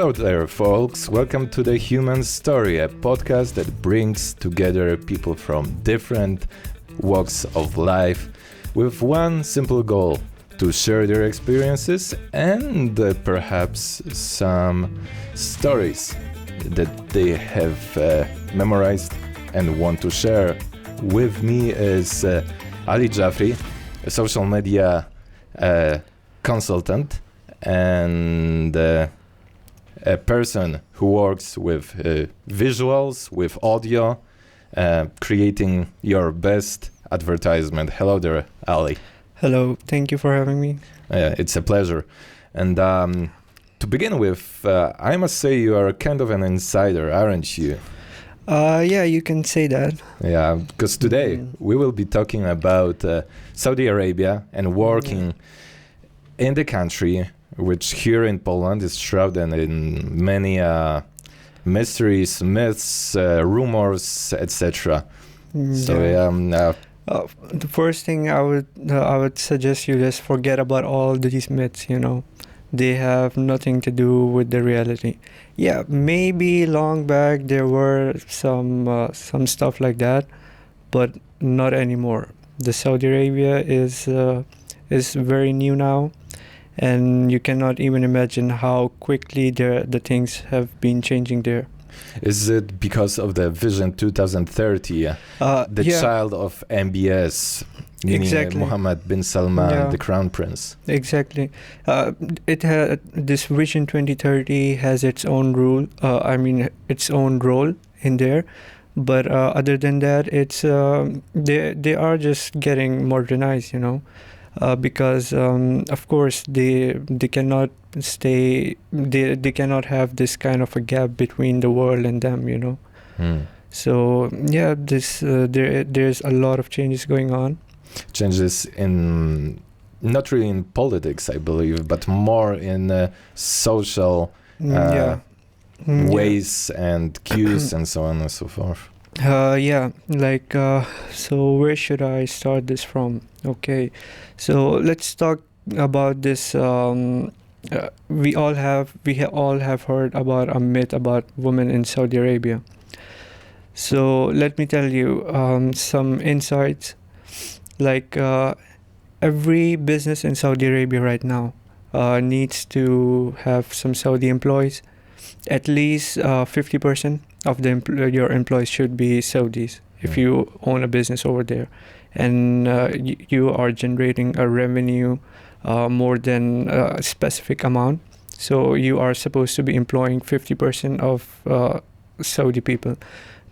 Hello there, folks. Welcome to The Human Story, a podcast that brings together people from different walks of life with one simple goal: to share their experiences and perhaps some stories that they have memorized and want to share. With me is Ali Jafri, a social media consultant and a person who works with visuals, with audio, creating your best advertisement. Hello there, Ali. Hello, thank you for having me. It's a pleasure. And to begin with, I must say you are kind of an insider, aren't you? Yeah, you can say that. Yeah, because today we will be talking about Saudi Arabia and working in the country, which here in Poland is shrouded in many mysteries, myths, rumors, etc. So the first thing I would suggest you just forget about all these myths. They have nothing to do with the reality. Yeah, maybe long back there were some stuff like that, but not anymore. The Saudi Arabia is very new now, and you cannot even imagine how quickly the things have been changing there. Is it because of the Vision 2030, child of MBS, meaning exactly. Mohammed bin Salman, the Crown Prince? Exactly. This Vision 2030 has its own rule. Its own role in there. But other than that, it's they are just getting modernized, because of course they cannot stay. They cannot have this kind of a gap between the world and them, So yeah, there's a lot of changes going on. Changes in not really in politics, I believe, but more in social ways and cues and so on and so forth. So where should I start this from? Okay, so let's talk about this. We all have heard about a myth about women in Saudi Arabia. So let me tell you some insights. Every business in Saudi Arabia right now needs to have some Saudi employees. At least 50% of your employees should be Saudis if you own a business over there, and you are generating a revenue more than a specific amount. So you are supposed to be employing 50% of Saudi people.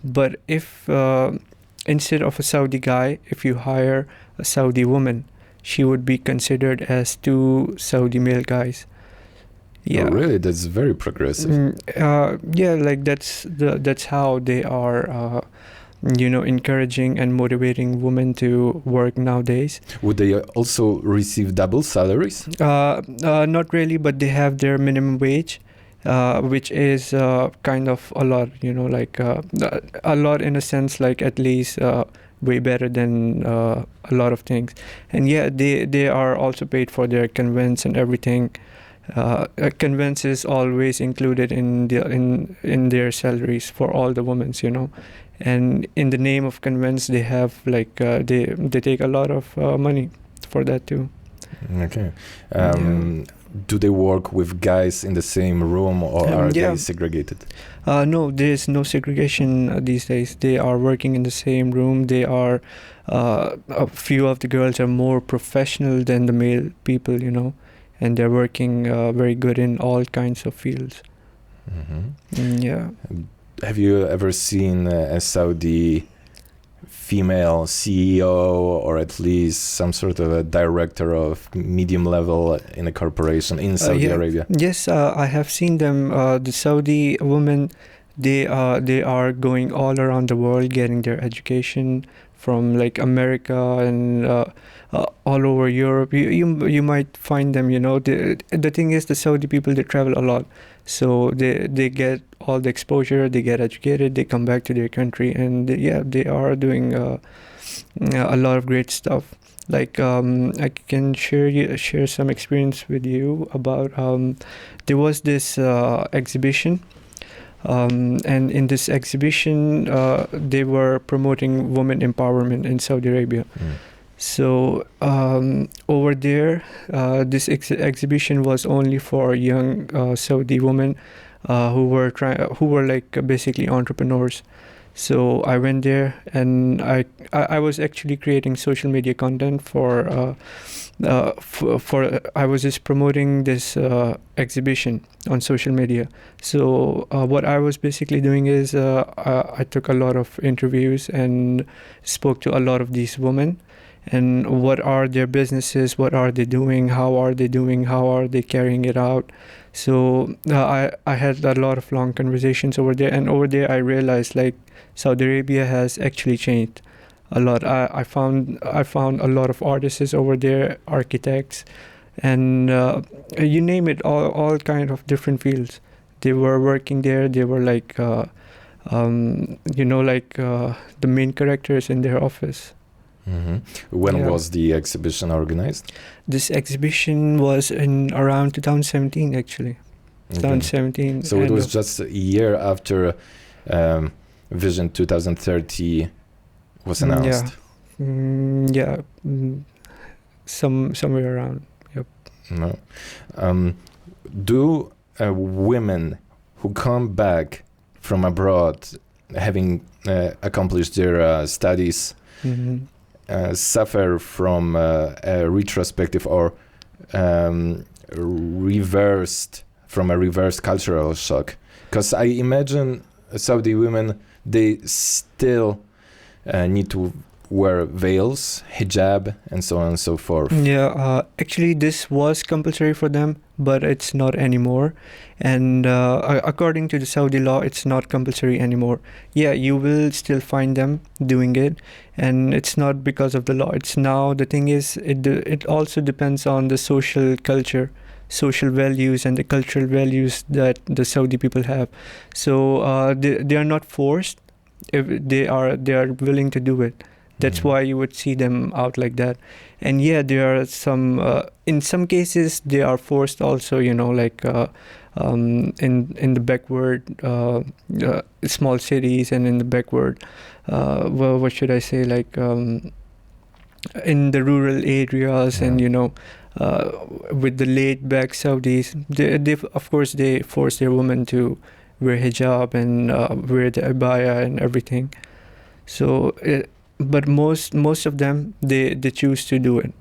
But if instead of a Saudi guy, if you hire a Saudi woman, she would be considered as 2 Saudi male guys. Yeah, oh, really? That's very progressive. That's how they are, encouraging and motivating women to work nowadays. Would they also receive double salaries? Not really, but they have their minimum wage, which is kind of a lot. A lot in a sense, like at least way better than a lot of things. And yeah, they are also paid for their conveyance and everything. Conveyance is always included in their salaries for all the women, and in the name of conveyance they have they take a lot of money for that too. Okay. Do they work with guys in the same room, or are they segregated? No, there is no segregation these days. They are working in the same room. They are a few of the girls are more professional than the male people, and they're working very good in all kinds of fields. Have you ever seen a Saudi female CEO, or at least some sort of a director of medium level in a corporation in Saudi Arabia? Yes, I have seen them. The Saudi women, they are going all around the world getting their education from America and all over Europe. You might find them. The thing is, the Saudi people, they travel a lot, so they get all the exposure, they get educated, they come back to their country, and they are doing a lot of great stuff. Like I can share some experience with you about there was this exhibition, and in this exhibition they were promoting women empowerment in Saudi Arabia. So over there, this exhibition was only for young Saudi women who were like basically entrepreneurs. So I went there, and I was actually creating social media content for I was just promoting this exhibition on social media. So what I was basically doing is I took a lot of interviews and spoke to a lot of these women, and what are their businesses, what are they doing, how are they carrying it out. So I had a lot of long conversations over there, and over there I realized like Saudi Arabia has actually changed a lot. I found a lot of artists over there, architects, and you name it, all kind of different fields. They were working there. They were like the main characters in their office. When was the exhibition organized? This exhibition was in around 2017, actually. 2017. So it was just a year after Vision 2030 was announced. Somewhere around. Yep. No. Do women who come back from abroad, having accomplished their studies, suffer from a retrospective or reversed cultural shock? Because I imagine Saudi women, they still need to wear veils, hijab, and so on and so forth. Actually this was compulsory for them, but it's not anymore. And according to the Saudi law, it's not compulsory anymore. You will still find them doing it, and it's not because of the law. It's now, the thing is, it also depends on the social culture, social values, and the cultural values that the Saudi people have. So they are not forced. If they are willing to do it. That's why you would see them out like that. And there are some in some cases they are forced also, like in the backward small cities, and in the backward what should I say, like in the rural areas, and with the laid back Saudis, they of course they force their women to wear hijab and wear the abaya and everything. So but most of them, they choose to do it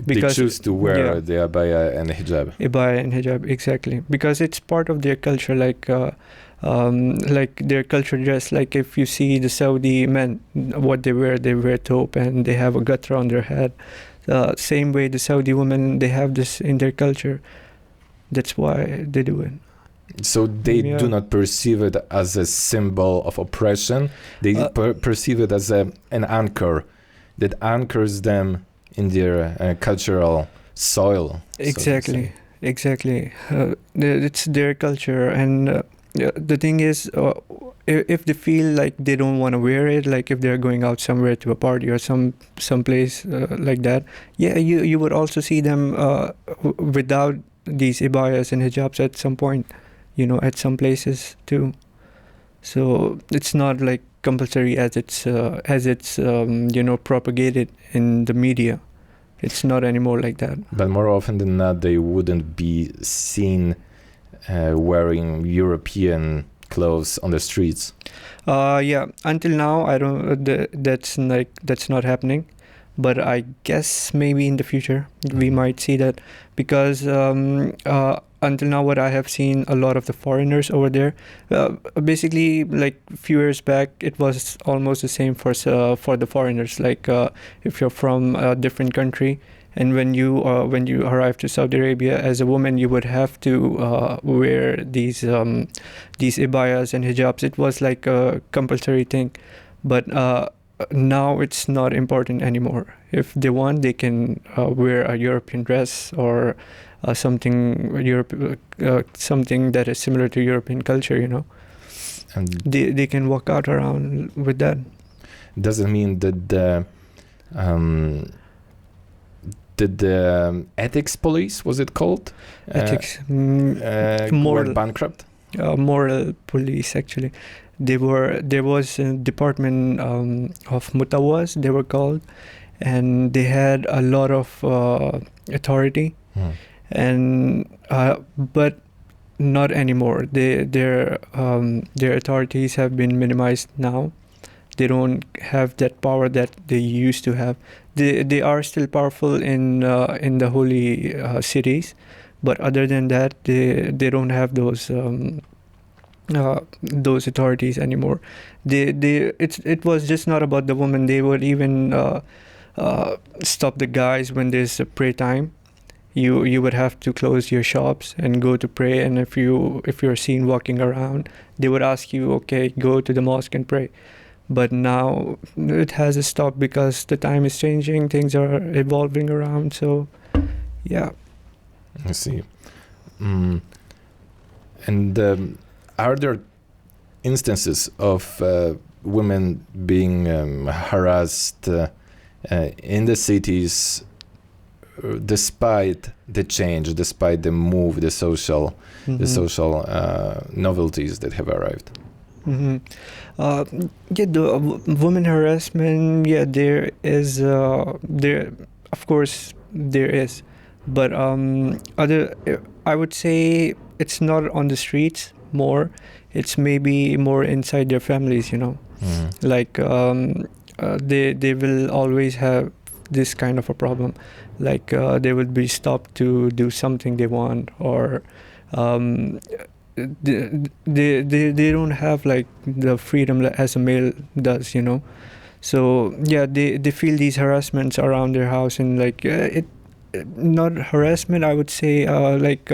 because they choose to wear the abaya and hijab. Abaya and hijab, exactly, because it's part of their culture, like their culture dress. Like if you see the Saudi men, what they wear thobe, and they have a gatra on their head. Same way the Saudi women, they have this in their culture. That's why they do it. So they do not perceive it as a symbol of oppression. They perceive it as an anchor that anchors them in their cultural soil. Exactly. It's their culture, and the thing is, if they feel like they don't want to wear it, like if they're going out somewhere to a party or some place like that, you would also see them without these abayas and hijabs at some point. At some places too. So it's not like compulsory as it's propagated in the media. It's not anymore like that. But more often than not, they wouldn't be seen wearing European clothes on the streets. Until now, I don't. That's not happening. But I guess maybe in the future we might see that, because until now what I have seen, a lot of the foreigners over there, basically like a few years back it was almost the same for the foreigners. Like if you're from a different country, and when you arrive to Saudi Arabia as a woman, you would have to wear these abayas and hijabs. It was like a compulsory thing, but now it's not important anymore. If they want, they can wear a European dress or something that is similar to European culture, and they can walk out around with that. Doesn't mean that the did the ethics police, was it called? Ethics, Went bankrupt? Moral police, actually. There was a department of Muttawas, they were called, and they had a lot of authority, and but not anymore. Their authorities have been minimized now. They don't have that power that they used to have. They are still powerful in the holy cities, but other than that, they don't have those authorities anymore. It was just not about the woman. They would even stop the guys when there's a prayer time. You would have to close your shops and go to pray, and if you're seen walking around, they would ask you, okay, go to the mosque and pray. But now it has a stop because the time is changing, things are evolving around. So yeah, I see. And are there instances of women being harassed in the cities, despite the change, despite the move, the social novelties that have arrived? The women harassment, there is there, of course there is, but I would say it's not on the streets more. It's maybe more inside their families, like they will always have this kind of a problem, like they will be stopped to do something they want, or they don't have like the freedom as a male does, so they feel these harassments around their house, and like it not harassment, I would say, like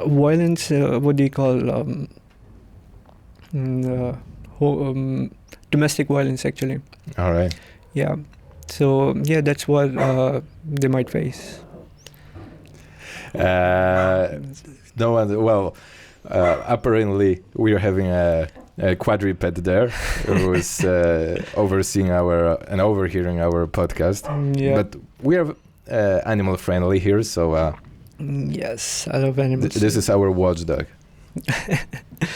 violence, what do you call domestic violence, actually. All right. So that's what they might face. No one. Well, apparently we are having a quadruped there who is overseeing and overhearing our podcast. But we are animal friendly here, so yes, I love animals. This is our watchdog.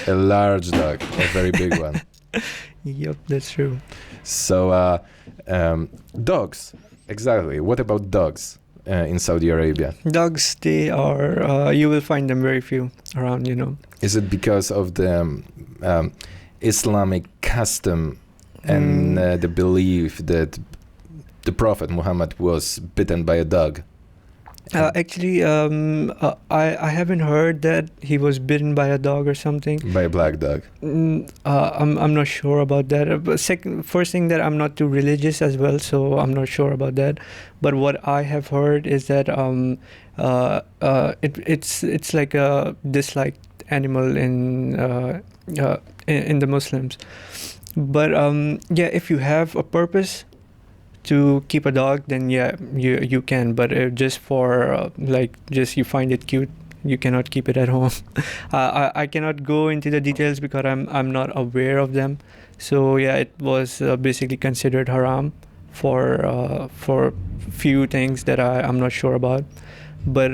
A large dog, a very big one. Yep, that's true. So dogs, exactly. What about dogs in Saudi Arabia? Dogs, they are, you will find them very few around, Is it because of the Islamic custom and the belief that the Prophet Muhammad was bitten by a dog? Actually, I haven't heard that he was bitten by a dog or something. By a black dog. I'm not sure about that. But first thing, that I'm not too religious as well, so I'm not sure about that. But what I have heard is that it's like a disliked animal in the Muslims. But if you have a purpose to keep a dog, then you can, but just for just you find it cute, you cannot keep it at home. I cannot go into the details because I'm not aware of them. So it was basically considered haram for few things that I'm not sure about, but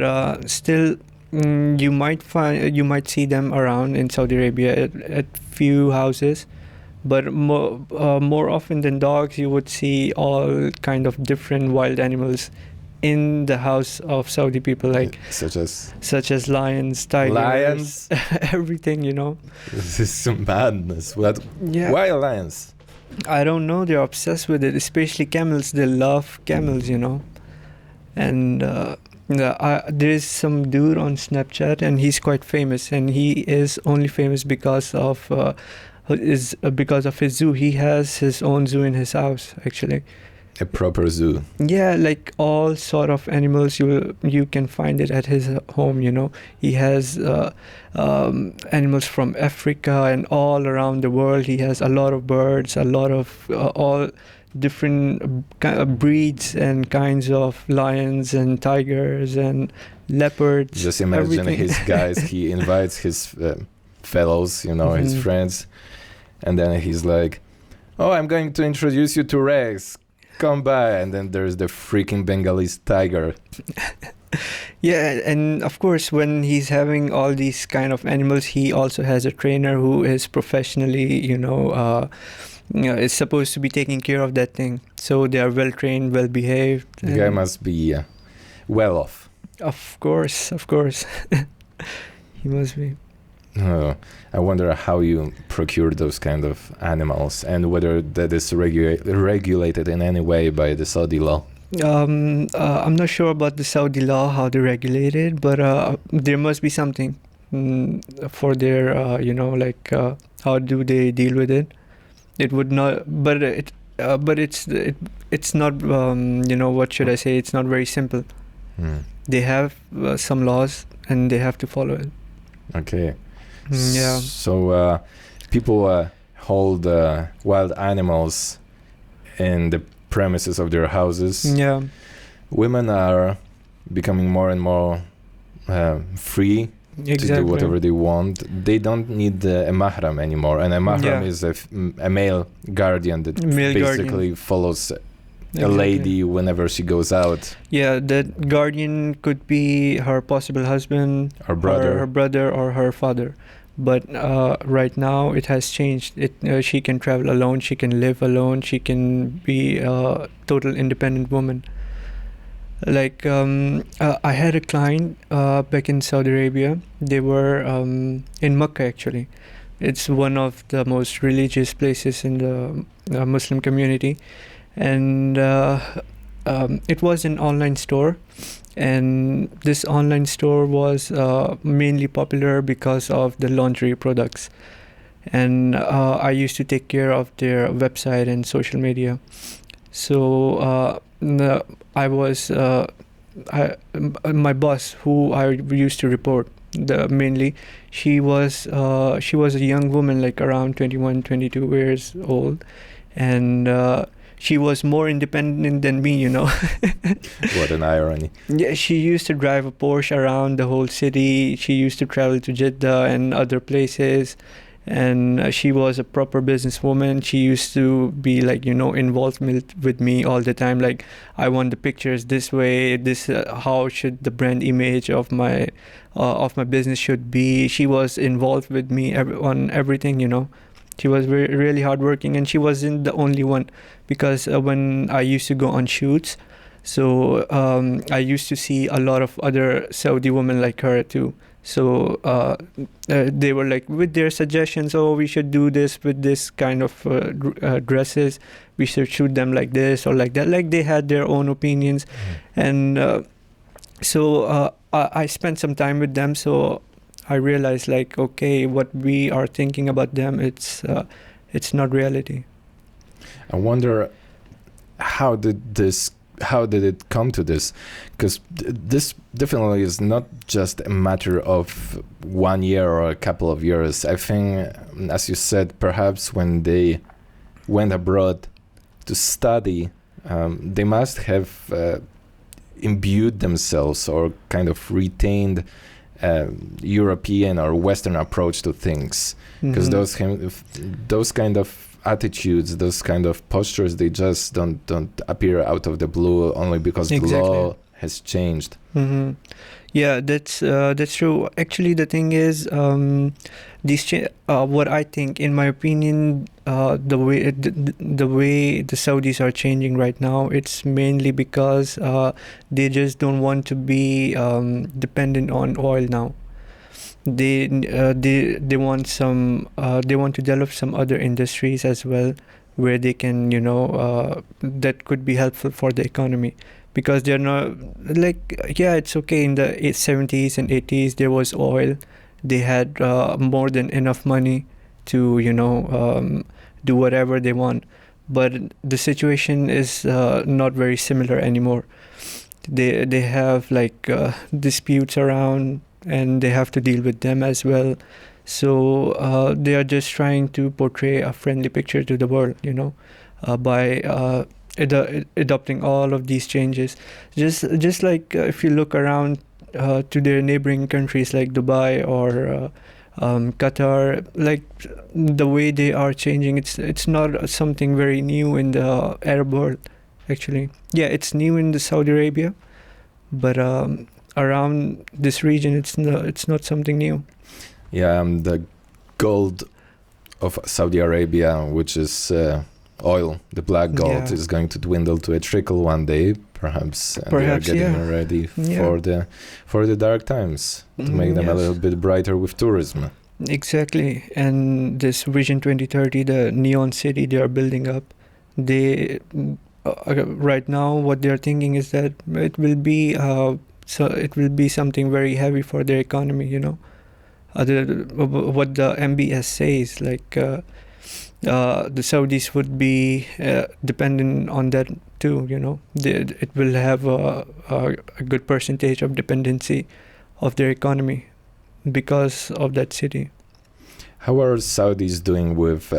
still you might see them around in Saudi Arabia at few houses. But more often than dogs, you would see all kind of different wild animals in the house of Saudi people, like such as lions, tigers, everything. This is some madness. What? Yeah. Why lions? I don't know. They're obsessed with it, especially camels. They love camels, And there is some dude on Snapchat, and he's quite famous, and he is only famous because of his zoo. He has his own zoo in his house, actually. A proper zoo. Yeah, like all sort of animals you can find it at his home. He has animals from Africa and all around the world. He has a lot of birds, a lot of all different breeds and kinds of lions and tigers and leopards. Just imagine everything. His guys. He invites his fellows, his friends. And then he's like, "Oh, I'm going to introduce you to Rex. come by, and then there's the freaking Bengalese tiger. Yeah, and of course, when he's having all these kind of animals, he also has a trainer who is professionally, is supposed to be taking care of that thing. So they are well trained, well behaved. The guy must be well off. Of course. He must be. I wonder how you procure those kind of animals and whether that is regulated in any way by the Saudi law. I'm not sure about the Saudi law, how they regulate it, but there must be something for their, how do they deal with it? It would not, but it's not, what should I say? It's not very simple. They have some laws and they have to follow it. Okay. Yeah. So people hold wild animals in the premises of their houses. Yeah. Women are becoming more and more free to do whatever they want. They don't need a mahram anymore, and a mahram is a male guardian that basically follows a lady whenever she goes out. Yeah, that guardian could be her possible husband, her brother, her brother, or her father. But right now it has changed. She can travel alone. She can live alone. She can be a total independent woman. Like I had a client back in Saudi Arabia. They were in Mecca actually. It's one of the most religious places in the Muslim community, and it was an online store. And this online store was mainly popular because of the laundry products. And I used to take care of their website and social media. So my boss, who I used to report, mainly, she was a young woman, like around 21, 22 years old. And she was more independent than me, What an irony. Yeah, she used to drive a Porsche around the whole city. She used to travel to Jeddah and other places. And she was a proper businesswoman. She used to be involved with me all the time. Like, I want the pictures this way. How should the brand image of my business should be? She was involved with me on everything, She was really hardworking, and she wasn't the only one, because when I used to go on shoots, so I used to see a lot of other Saudi women like her too. So they were like, with their suggestions, we should do this with this kind of dresses. We should shoot them like this or like that. Like, they had their own opinions. And so I spent some time with them. So I realized, okay, what we are thinking about them, it's not reality. I wonder how did it come to this? Because this definitely is not just a matter of 1 year or a couple of years. I think, as you said, perhaps when they went abroad to study, they must have imbued themselves or kind of retained European or Western approach to things, because those kind of attitudes, those kind of postures, they just don't appear out of the blue only because the law has changed. Yeah, that's true. Actually, the thing is, what I think, in my opinion, the way the Saudis are changing right now, it's mainly because they just don't want to be dependent on oil now. They want to develop some other industries as well, where they can that could be helpful for the economy. Because they're not it's okay, in the 70s and 80s there was oil. They had more than enough money to do whatever they want, but the situation is not very similar anymore. They have disputes around, and they have to deal with them as well. So they are just trying to portray a friendly picture to the world, by adopting all of these changes. Just like if you look around to their neighboring countries like Dubai or Qatar, like the way they are changing, it's not something very new in the Arab world. actually. Yeah, it's new in the Saudi Arabia, but around this region, it's not something new. Yeah, the gold of Saudi Arabia, which is oil, the black gold, is going to dwindle to a trickle one day, perhaps. And they are getting ready for the dark times to make them a little bit brighter with tourism. Exactly. And this Vision 2030, the neon city they are building up, they right now what they're thinking is that it will be something very heavy for their economy, you know. What the MBS says, like the Saudis would be dependent on that too, you know. It will have a good percentage of dependency of their economy because of that city. How are Saudis doing with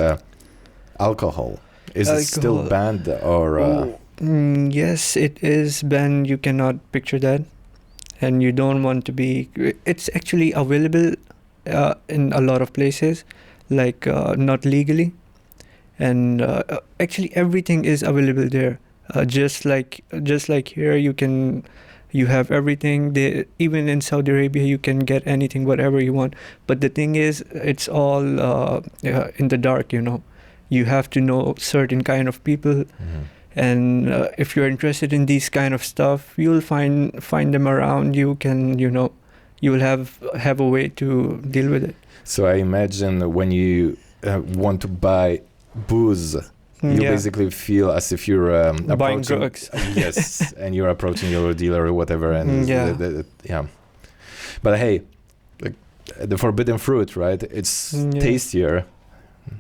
alcohol? Is it still banned or? Yes, it is banned. You cannot picture that, and you don't want to be. It's actually available in a lot of places, like not legally, and actually everything is available there. Just like here, you have everything. Even in Saudi Arabia, you can get anything, whatever you want. But the thing is, it's all in the dark, you know. You have to know certain kind of people. And if you're interested in these kind of stuff, you'll find them around. You can, you know, you will have a way to deal with it. So I imagine when you want to buy booze, you basically feel as if you're buying drugs. Yes, and you're approaching your dealer or whatever. And But hey, the forbidden fruit, right? It's tastier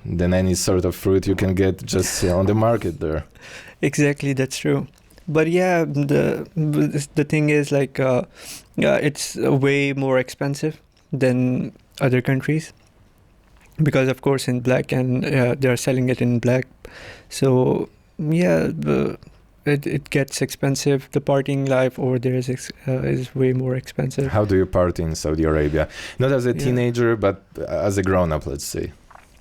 than any sort of fruit you can get just on the market there. Exactly, that's true. But yeah, the thing is, like, it's way more expensive than other countries because, of course, in black, and they're selling it in black. So yeah, it gets expensive. The partying life over there is way more expensive. How do you party in Saudi Arabia? Not as a teenager, but as a grown-up, let's say.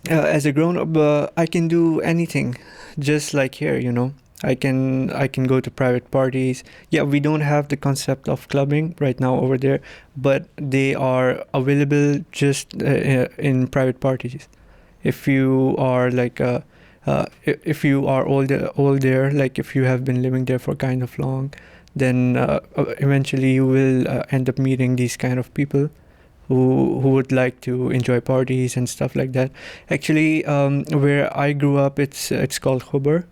As a grown-up, I can do anything, just like here, you know. I can go to private parties. Yeah, we don't have the concept of clubbing right now over there, but they are available just in private parties. If you are like if you are old there, like if you have been living there for kind of long, then eventually you will end up meeting these kind of people who would like to enjoy parties and stuff like that. Actually, where I grew up, it's called Khobar,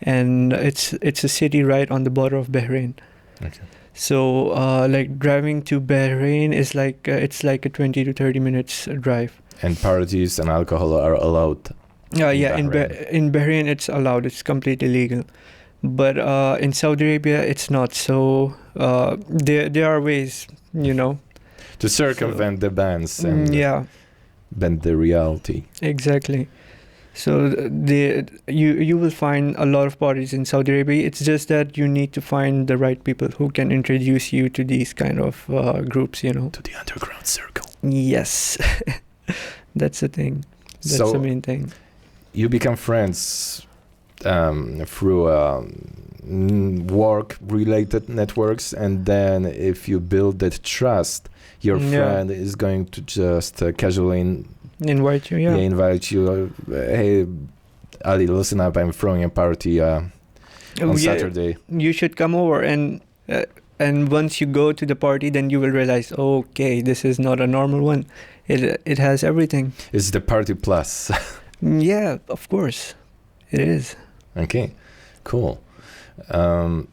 and it's a city right on the border of Bahrain. Okay. So like driving to Bahrain is like it's like a 20 to 30 minutes drive. And parties and alcohol are allowed. In Bahrain it's allowed. It's completely legal. But in Saudi Arabia it's not. So there are ways, you know, to circumvent the bans and bend the reality. Exactly. So you will find a lot of parties in Saudi Arabia. It's just that you need to find the right people who can introduce you to these kind of groups, you know. To the underground circle. Yes. That's the thing. That's the main thing. You become friends through work-related networks, and then if you build that trust, your friend is going to just casually invite you. Invite you. Hey, Ali, listen up! I'm throwing a party on Saturday. You should come over, and once you go to the party, then you will realize, okay, this is not a normal one. It has everything. It's the party plus. Yeah, of course, it is. Okay, cool. And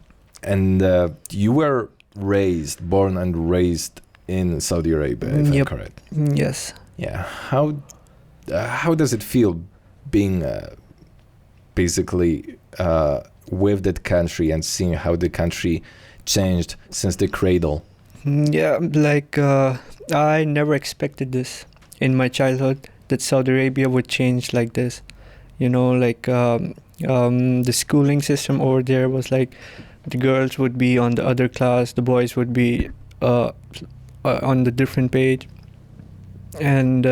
you were born and raised in Saudi Arabia, if I'm correct. Yes. Yeah. How does it feel being basically with that country and seeing how the country changed since the cradle? Yeah, like I never expected this in my childhood, that Saudi Arabia would change like this. You know, like the schooling system over there was like the girls would be on the other class, the boys would be on the different page. And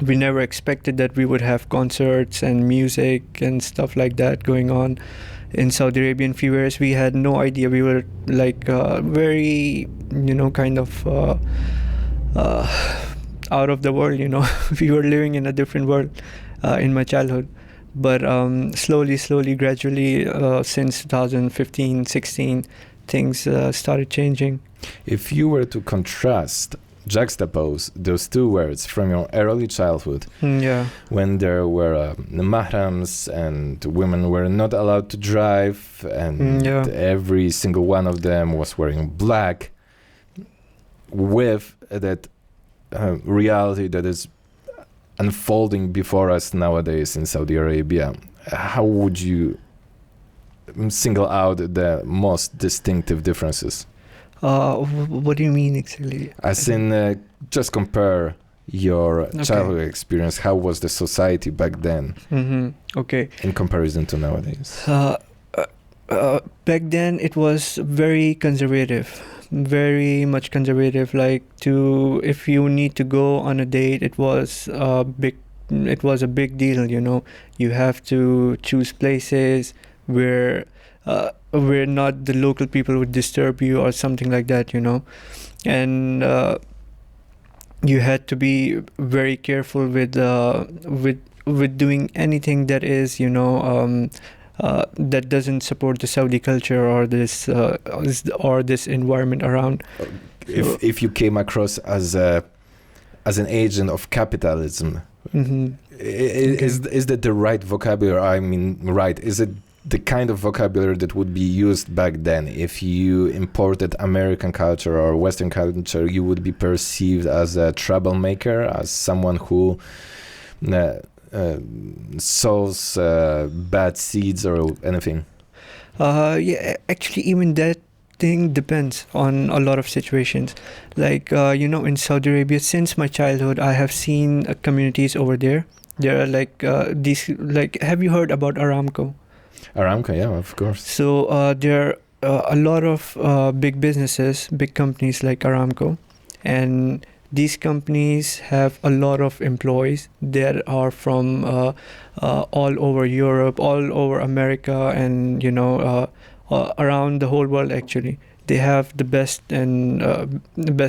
We never expected that we would have concerts and music and stuff like that going on in Saudi Arabian few years. We had no idea. We were like very, kind of out of the world, We were living in a different world in my childhood. But slowly, gradually, since 2015, 16, things started changing. If you were to juxtapose those two words from your early childhood, when there were mahrams and women were not allowed to drive, and every single one of them was wearing black, with that reality that is unfolding before us nowadays in Saudi Arabia, how would you single out the most distinctive differences? What do you mean exactly? As in, just compare your childhood experience. How was the society back then? Okay. In comparison to nowadays? Back then, it was very conservative, very much conservative. Like if you need to go on a date, it was a big deal. You have to choose places where not the local people would disturb you or something like that, and you had to be very careful with doing anything that is that doesn't support the Saudi culture or this environment around. If you came across as an agent of capitalism, is that the right vocabulary? I mean, right? Is it the kind of vocabulary that would be used back then? If you imported American culture or Western culture, you would be perceived as a troublemaker, as someone who sows bad seeds or anything. Actually, even that thing depends on a lot of situations. Like in Saudi Arabia, since my childhood, I have seen communities over there. There are like these. Like, have you heard about Aramco? Aramco, yeah, of course. So there are a lot of big businesses, big companies like Aramco, and these companies have a lot of employees that are from all over Europe, all over America, and around the whole world. Actually, they have the best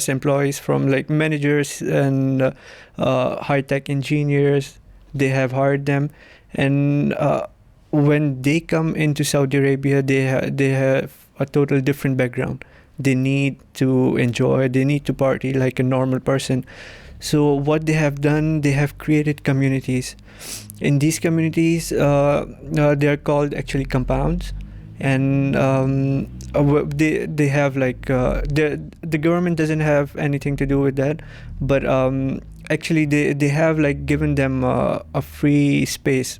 employees, from like managers and high-tech engineers. They have hired them, and when they come into Saudi Arabia, they have a total different background. They need to enjoy, they need to party like a normal person. So what they have done, they have created communities. In these communities, they are called actually compounds, and they have like the government doesn't have anything to do with that, but actually they have like given them a free space.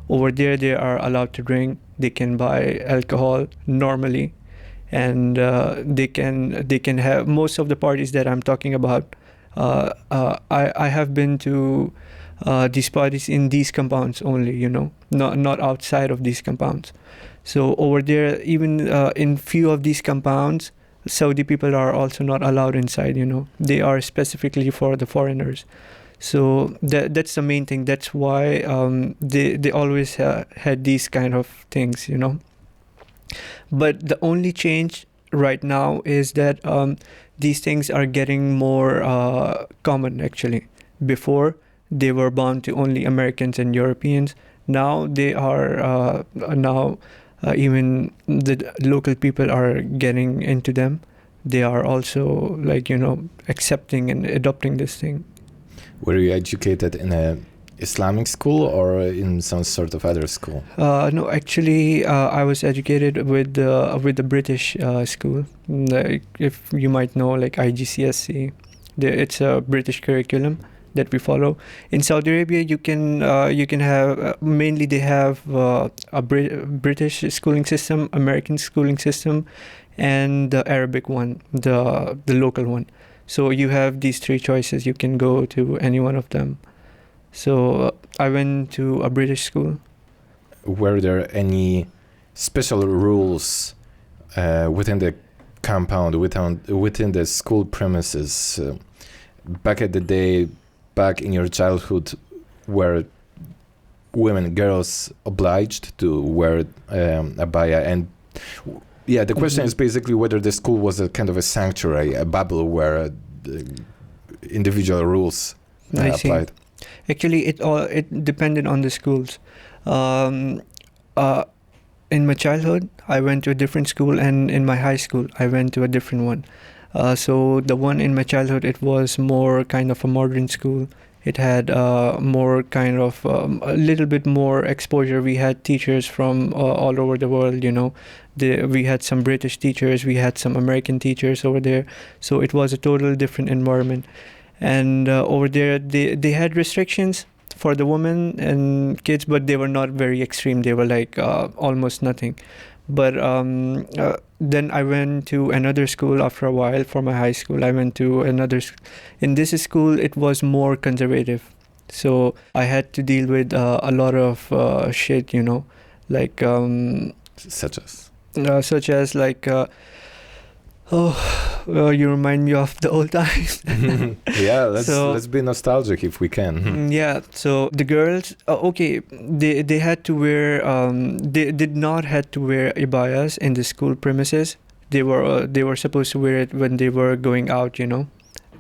Over there they are allowed to drink. They can buy alcohol normally, and they can have most of the parties that I'm talking about. I have been to these parties in these compounds only, not outside of these compounds. So over there, even in few of these compounds, Saudi people are also not allowed inside. They are specifically for the foreigners. So that's the main thing. That's why they always had these kind of things, But the only change right now is that these things are getting more common, actually. Before, they were bound to only Americans and Europeans. Now they are even the local people are getting into them. They are also accepting and adopting this thing. Were you educated in a Islamic school or in some sort of other school? No, actually, I was educated with the British school. Like, if you might know, like IGCSE, it's a British curriculum that we follow. In Saudi Arabia, you can have mainly they have a British schooling system, American schooling system, and the Arabic one, the local one. So you have these three choices. You can go to any one of them. So I went to a British school. Were there any special rules within the compound, within the school premises? Back at the day, back in your childhood, were girls obliged to wear abaya? And yeah, the question is basically whether the school was a kind of a sanctuary, a bubble where individual rules applied. Actually, it depended on the schools. In my childhood, I went to a different school, and in my high school, I went to a different one. So the one in my childhood, it was more kind of a modern school. It had more kind of a little bit more exposure. We had teachers from all over the world, we had some British teachers, we had some American teachers over there. So it was a total different environment. And over there, they had restrictions for the women and kids, but they were not very extreme. They were like almost nothing. But then I went to another school after a while. For my high school, I went to in this school, it was more conservative. So I had to deal with a lot of shit, like... Such as like... you remind me of the old times. Yeah, let's be nostalgic if we can. Yeah, so the girls, they had to wear, they did not had to wear abayas in the school premises. They were supposed to wear it when they were going out,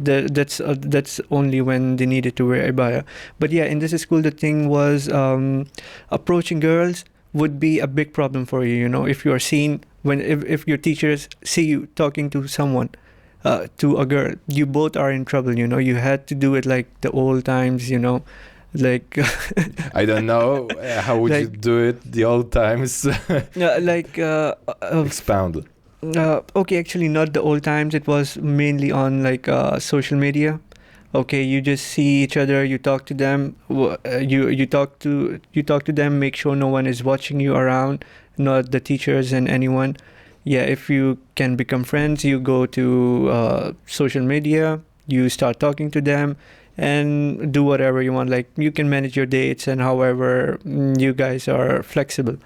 That's only when they needed to wear abaya. But yeah, in this school, the thing was approaching girls would be a big problem for you, if you are seen, if your teachers see you talking to someone, to a girl, you both are in trouble, you had to do it like the old times, like... I don't know, how would you do it the old times? Expound. Okay, actually not the old times, it was mainly on like social media. Okay, you just see each other, you talk to them, you talk to them, make sure no one is watching you around, not the teachers and anyone. Yeah, if you can become friends, you go to social media, you start talking to them, and do whatever you want. Like, you can manage your dates and however you guys are flexible.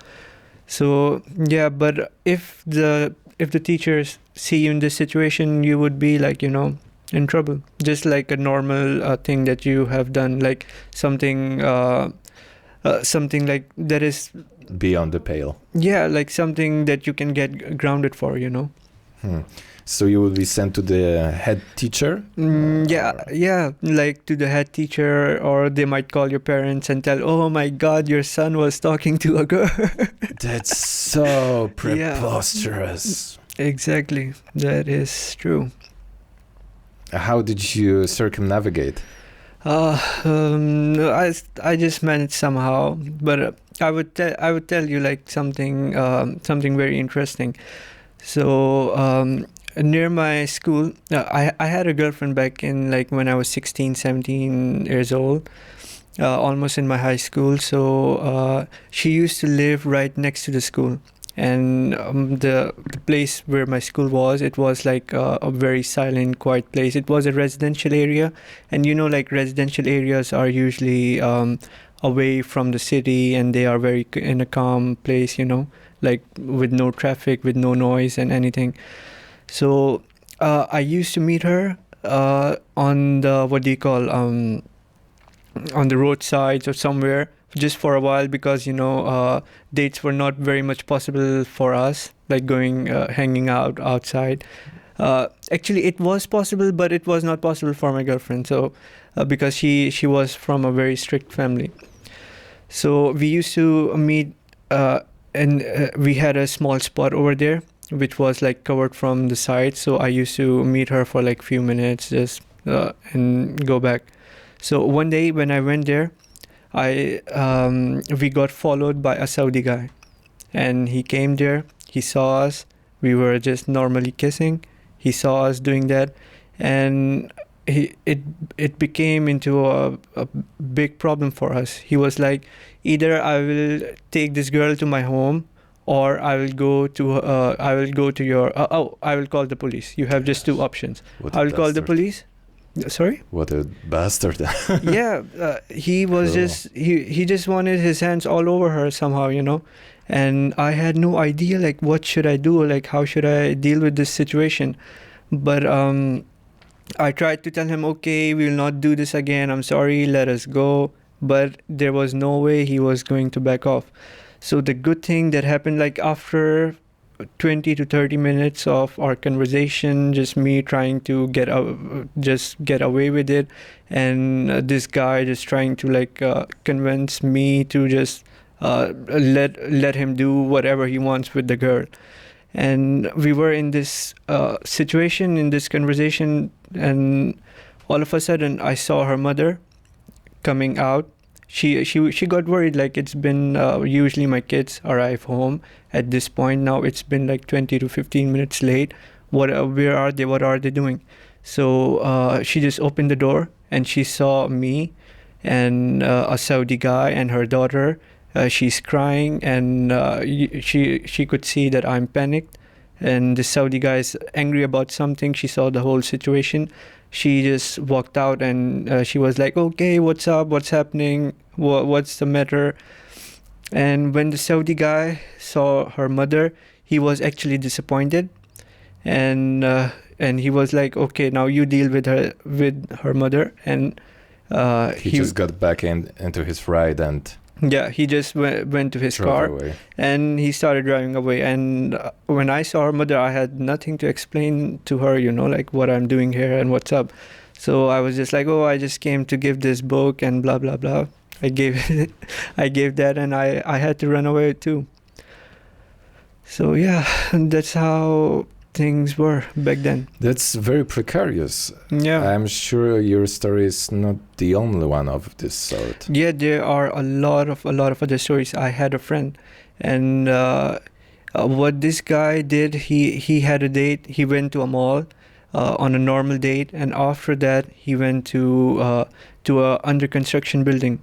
So yeah, but if the teachers see you in this situation, you would be like, in trouble, just like a normal thing that you have done, like something like that is beyond the pale. Yeah, like something that you can get grounded for, So you will be sent to the head teacher? Yeah, like to the head teacher, or they might call your parents and tell, oh my God, your son was talking to a girl. That's so preposterous. Yeah, exactly, that is true. How did you circumnavigate? I just managed somehow, but I would tell you like something very interesting. So near my school, I had a girlfriend back in like when I was 16, 17 years old, almost in my high school. So she used to live right next to the school. And the place where my school was, it was like a very silent, quiet place. It was a residential area, and like residential areas are usually away from the city, and they are very in a calm place, like with no traffic, with no noise and anything. So I used to meet her on the on the roadsides or somewhere, just for a while, because dates were not very much possible for us, like going hanging out outside. Actually, it was possible, but it was not possible for my girlfriend. So because she was from a very strict family, so we used to meet, and we had a small spot over there which was like covered from the side. So I used to meet her for like few minutes, just and go back. So one day when I went there, we got followed by a Saudi guy, and he came there. He saw us. We were just normally kissing. He saw us doing that, and it became into a big problem for us. He was like, either I will take this girl to my home, or I will go to your I will call the police. You have just two options. I will call the police. Sorry? What a bastard. Yeah, he was he just wanted his hands all over her somehow, and I had no idea, like, what should I do, like how should I deal with this situation. But I tried to tell him, okay, we'll not do this again. I'm sorry, let us go. But there was no way he was going to back off. So the good thing that happened, like after 20 to 30 minutes of our conversation, just me trying to just get away with it, and this guy just trying to convince me to just let him do whatever he wants with the girl. And we were in this situation, in this conversation, and all of a sudden I saw her mother coming out. She got worried, like it's been usually my kids arrive home at this point. Now it's been like 20 to 15 minutes late. Where are they? What are they doing? So she just opened the door and she saw me and a Saudi guy and her daughter. She's crying, and she could see that I'm panicked, and the Saudi guy is angry about something. She saw the whole situation. She just walked out, and she was like, okay, what's up? What's happening? What's the matter? And when the Saudi guy saw her mother, he was actually disappointed, and he was like, okay, now you deal with her mother. And he just got back into his ride and yeah, he just went to his car away. And he started driving away. And when I saw her mother, I had nothing to explain to her, like what I'm doing here and what's up. So I was just like, oh, I just came to give this book and blah, blah, blah. I gave that, and I had to run away too. So yeah, that's how things were back then. That's very precarious. Yeah. I'm sure your story is not the only one of this sort. Yeah, there are a lot of other stories. I had a friend, and what this guy did, he had a date. He went to a mall on a normal date, and after that he went to a under construction building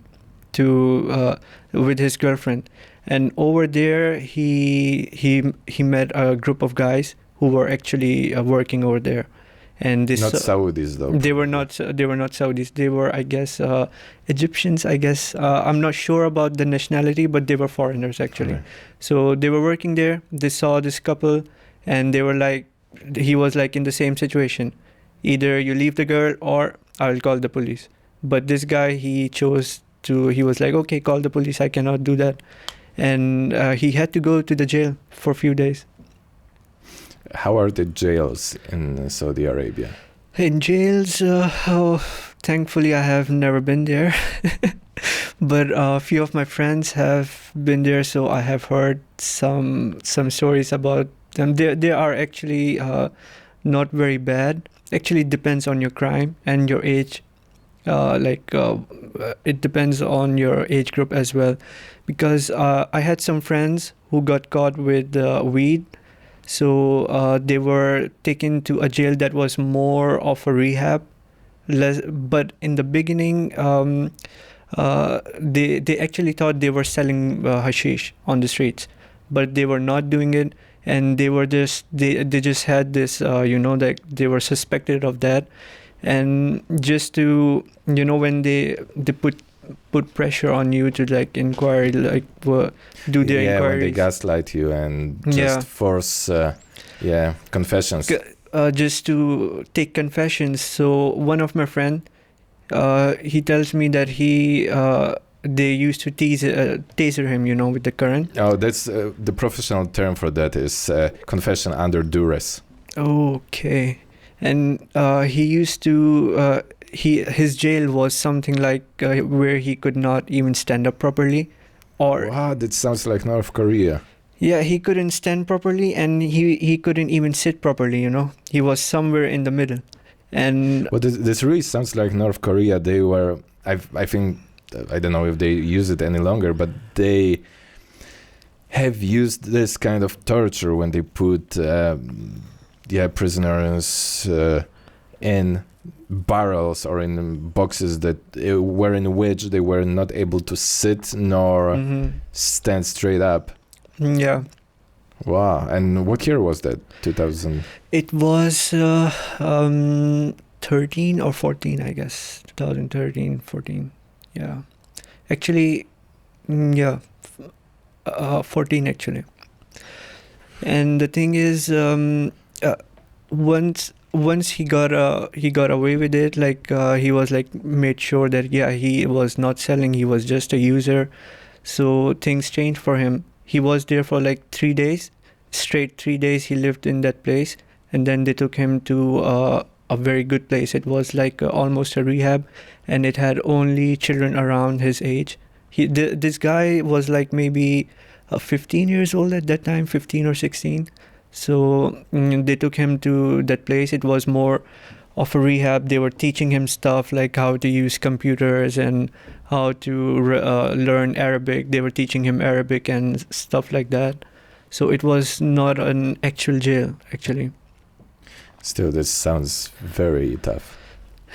with his girlfriend. And over there he met a group of guys who were actually working over there. And this not Saudis though. They were not Saudis. They were, I guess, Egyptians, I guess. I'm not sure about the nationality, but they were foreigners actually. Okay. So they were working there. They saw this couple, and they were like, he was like in the same situation. Either you leave the girl or I'll call the police. But this guy, he was like, okay, call the police. I cannot do that. And he had to go to the jail for a few days. How are the jails in Saudi Arabia? In jails, thankfully I have never been there. But a few of my friends have been there, so I have heard some stories about them. They are actually not very bad. Actually, it depends on your crime and your age. It depends on your age group as well. Because I had some friends who got caught with weed. So they were taken to a jail that was more of a rehab. But in the beginning, they actually thought they were selling hashish on the streets, but they were not doing it. And they were they just had this, like they were suspected of that. And just to, when they put pressure on you to inquire, do their inquiries. Yeah, when they gaslight you and just force confessions. Just to take confessions. So one of my friend, he tells me that they used to taser him, with the current. Oh, that's the professional term for that is confession under duress. Okay. And he used to his jail was something like where he could not even stand up properly, or wow, that sounds like North Korea. Yeah, he couldn't stand properly, and he couldn't even sit properly. He was somewhere in the middle. And well, this really sounds like North Korea. They were, I think, I don't know if they use it any longer, but they have used this kind of torture when they put prisoners in barrels or in boxes that were in which they were not able to sit nor stand straight up. Yeah. Wow. And what year was that? 2000? It was 13 or 14, I guess. 2013, 14. Yeah. Actually, 14 actually. And the thing is, once once he got away with it, like he was like made sure that he was not selling, he was just a user. So things changed for him. He was there for like 3 days, straight 3 days. He lived in that place, and then they took him to a very good place. It was like almost a rehab, and it had only children around his age. This guy was like maybe 15 years old at that time, 15 or 16. So they took him to that place. It was more of a rehab. They were teaching him stuff like how to use computers and how to learn Arabic. They were teaching him Arabic and stuff like that. So it was not an actual jail, actually. Still, this sounds very tough.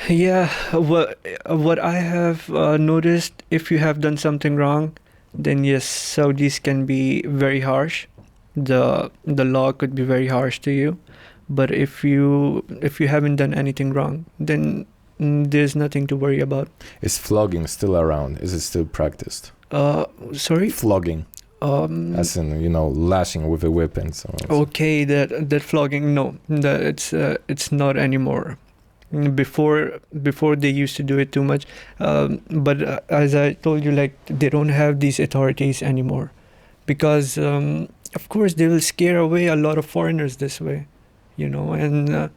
Yeah, what I have noticed, if you have done something wrong, then yes, Saudis can be very harsh. The law could be very harsh to you. But if you haven't done anything wrong, then there's nothing to worry about. Is flogging still around? Is it still practiced? Sorry? Flogging. As in, lashing with a whip and so on. Okay, that flogging, no, it's not anymore. Before they used to do it too much, but as I told you, like they don't have these authorities anymore, because of course they will scare away a lot of foreigners this way, and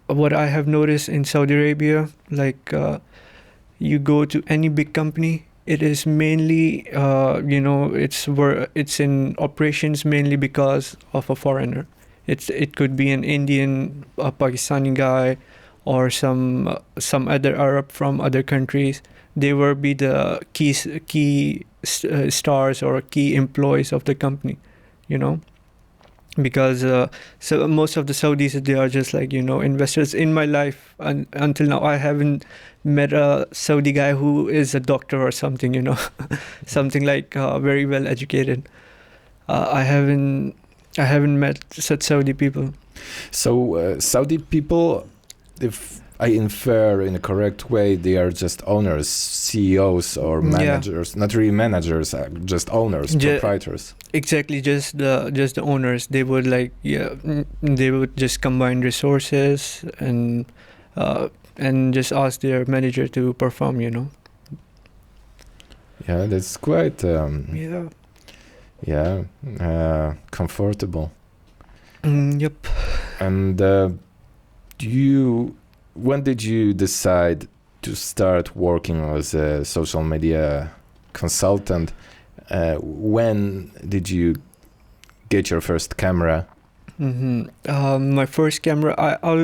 what I have noticed in Saudi Arabia, like you go to any big company, it is mainly it's in operations mainly because of a foreigner. It could be an Indian, a Pakistani guy, or some other Arab from other countries. They will be the key stars or key employees of the company, because so most of the Saudis, they are just like investors. In my life until now, I haven't met a Saudi guy who is a doctor or something, something like very well educated. I haven't met such Saudi people. So Saudi people, if I infer in a correct way, they are just owners, CEOs or managers. Not really managers, just owners, proprietors. Exactly, just the owners. They would they would just combine resources and just ask their manager to perform. Yeah, that's quite. Comfortable. Yep. And when did you decide to start working as a social media consultant? When did you get your first camera? My first camera,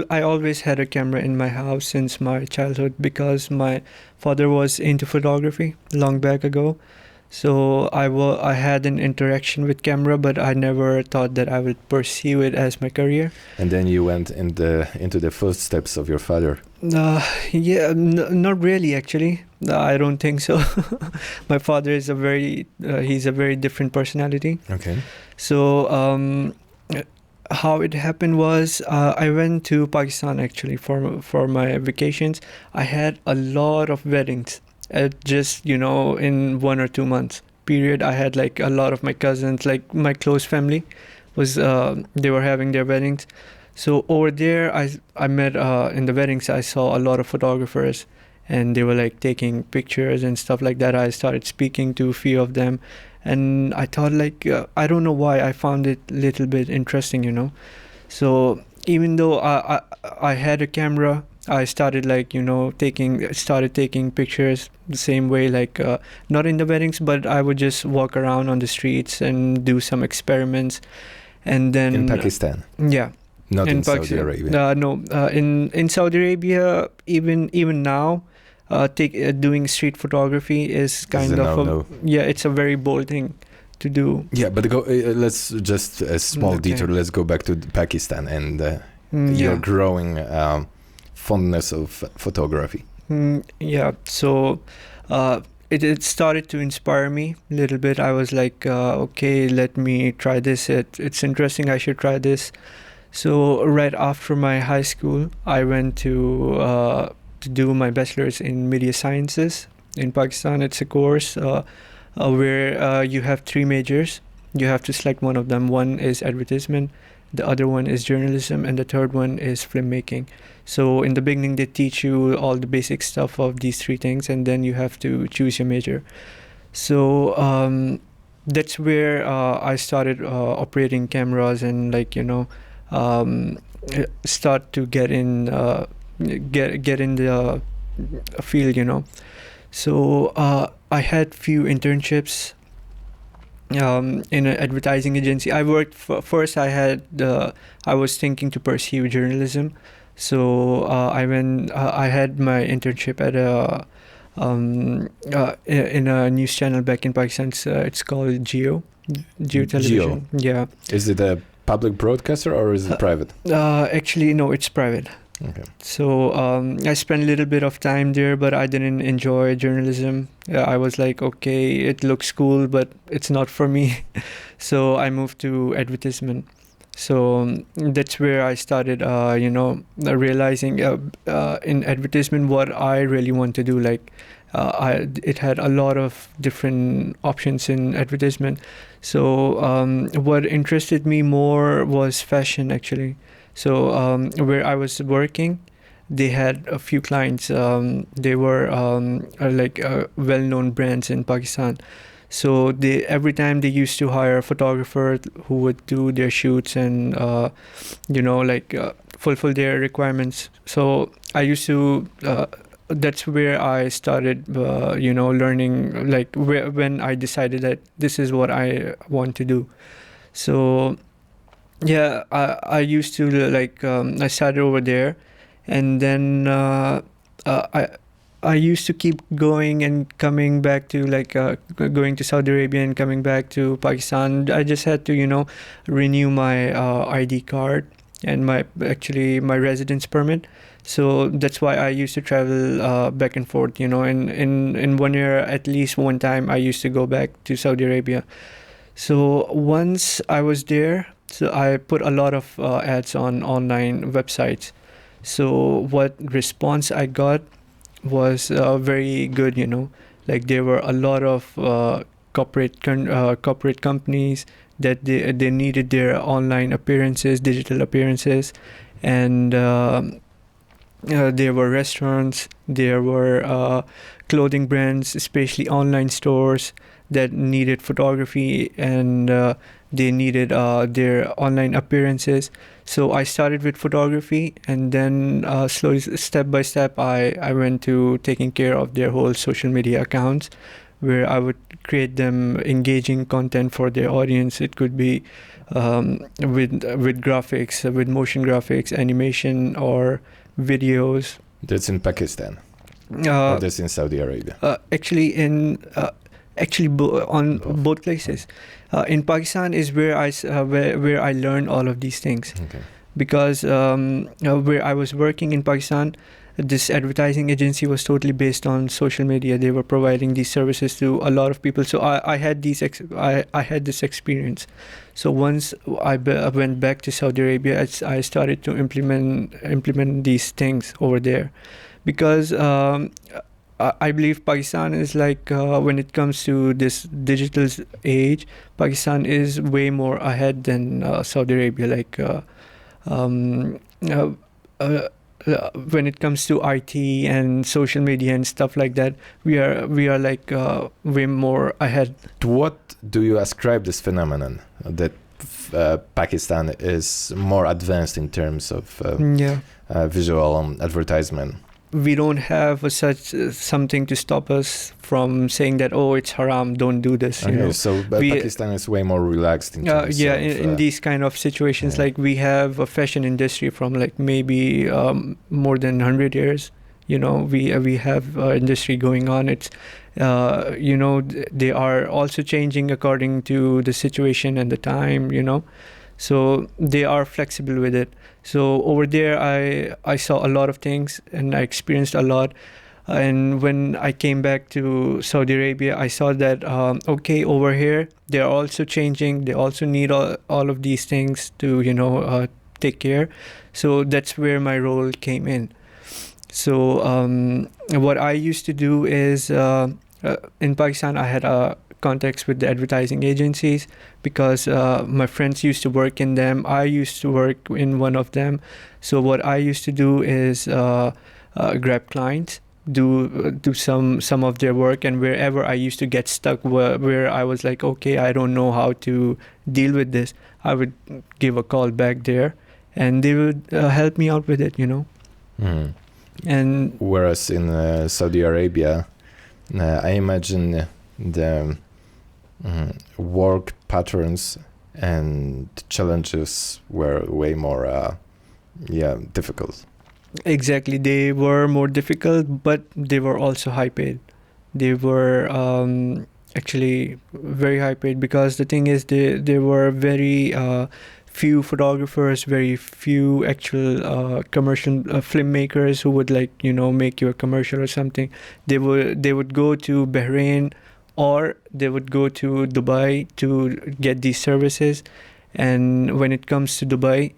I always had a camera in my house since my childhood, because my father was into photography long back ago. So I had an interaction with camera, but I never thought that I would pursue it as my career. And then you went into the footsteps of your father. Not really, actually. I don't think so. My father is he's a very different personality. Okay. So how it happened was I went to Pakistan actually for my vacations. I had a lot of weddings. Just in 1 or 2 months period, I had like a lot of my cousins, like my close family was they were having their weddings. So over there I met in the weddings, I saw a lot of photographers, and they were like taking pictures and stuff like that. I started speaking to a few of them, and I thought like I don't know why, I found it a little bit interesting. So even though I had a camera, I started taking pictures the same way, like not in the weddings, but I would just walk around on the streets and do some experiments. And then in Pakistan, not in Saudi Arabia. No, in Saudi Arabia, even now, doing street photography is kind of it's a very bold thing to do. Yeah, but let's just a small detour. Let's go back to Pakistan and your growing fondness of photography. So it started to inspire me a little bit. I was like, okay, let me try this. It's interesting, I should try this. So right after my high school, I went to do my bachelor's in media sciences in Pakistan. It's a course where you have 3 majors. You have to select one of them. One is advertisement, the other one is journalism, and the third one is filmmaking. So in the beginning, they teach you all the basic stuff of these three things, and then you have to choose your major. So that's where I started operating cameras and start to get in the field. So I had few internships in an advertising agency. I worked first. I was thinking to pursue journalism, so I had my internship at in a news channel back in Pakistan. It's called Geo Television. Yeah. Is it a public broadcaster or is it private? Actually, no, it's private. Okay. So I spent a little bit of time there, but I didn't enjoy journalism. I was like, okay, it looks cool, but it's not for me. So I moved to advertisement. So that's where I started, realizing in advertisement what I really want to do. It had a lot of different options in advertisement. So what interested me more was fashion, actually. So where I was working, they had a few clients. They were well-known brands in Pakistan. So every time they used to hire a photographer who would do their shoots and fulfill their requirements. So I used to. That's where I started, learning. When I decided that this is what I want to do. So yeah, I used to I started over there, and then I used to keep going and coming back to going to Saudi Arabia and coming back to Pakistan. I just had to renew my ID card and my residence permit. So that's why I used to travel back and forth. In 1 year, at least one time, I used to go back to Saudi Arabia. So once I was there, so I put a lot of ads on online websites. So what response I got was very good. There were a lot of corporate companies that they needed their online appearances, digital appearances, and there were restaurants, there were clothing brands, especially online stores that needed photography, and they needed their online appearances. So I started with photography, and then slowly, step by step, I went to taking care of their whole social media accounts, where I would create them engaging content for their audience. It could be with graphics, with motion graphics, animation, or videos. That's in Pakistan. Or that's in Saudi Arabia. Both places. In Pakistan is where I learned all of these things. Okay. Because where I was working in Pakistan, this advertising agency was totally based on social media. They were providing these services to a lot of people. So I had this experience. So once I went back to Saudi Arabia, I started to implement these things over there, because I believe Pakistan is when it comes to this digital age, Pakistan is way more ahead than Saudi Arabia. When it comes to IT and social media and stuff like that, we are way more ahead. To what do you ascribe this phenomenon that Pakistan is more advanced in terms of visual advertisement? We don't have something to stop us from saying that, oh, it's haram, don't do this. So Pakistan is way more relaxed in terms in these kind of situations. We have a fashion industry from maybe more than 100 years. We have industry going on. It's they are also changing according to the situation and the time. So they are flexible with it. So over there, I saw a lot of things and I experienced a lot. And when I came back to Saudi Arabia, I saw that, over here, they're also changing. They also need all of these things to, take care. So that's where my role came in. So what I used to do is, in Pakistan, I had a contacts with the advertising agencies because my friends used to work in them. I used to work in one of them. So what I used to do is grab clients, do some of their work, and wherever I used to get stuck, where I was like, okay, I don't know how to deal with this, I would give a call back there, and they would help me out with it, you know. Mm. And whereas in Saudi Arabia, I imagine the work patterns and challenges were way more difficult. exactly, they were more difficult, but they were also high paid. They were actually very high paid because the thing is, there were very few photographers, very few actual commercial filmmakers who would, like, you know, make you a commercial or something. They would go to Bahrain, or they would go to Dubai to get these services. And when it comes to Dubai,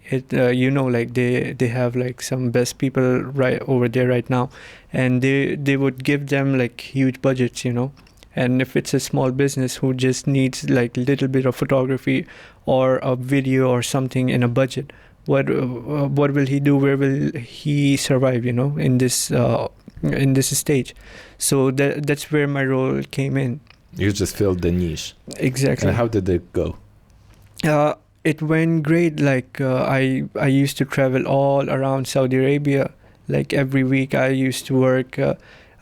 like they have like some best people right over there right now, and they would give them like huge budgets, you know. And if it's a small business who just needs like a little bit of photography or a video or something in a budget, what will he do? Where will he survive, you know, in this stage? So that's where my role came in. You just filled the niche. Exactly. And how did it go? It went great. Like I used to travel all around Saudi Arabia. Like every week I used to work.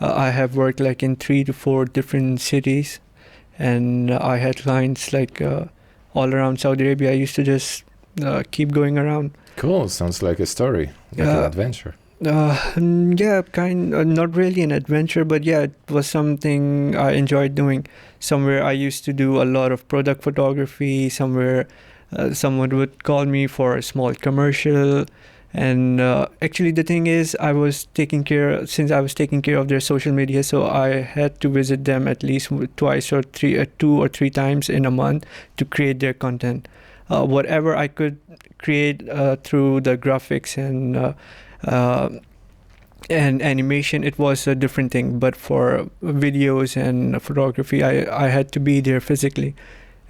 I have worked like in 3 to 4 different cities, and I had clients like all around Saudi Arabia. I used to just keep going around. Cool. Sounds like a story, like an adventure. Not really an adventure, but yeah, it was something I enjoyed doing. Somewhere I used to do a lot of product photography. Somewhere someone would call me for a small commercial. And actually the thing is, since I was taking care of their social media, so I had to visit them at least twice or 2 or 3 times in a month to create their content. Whatever I could create through the graphics and animation, it was a different thing. But for videos and photography, I had to be there physically.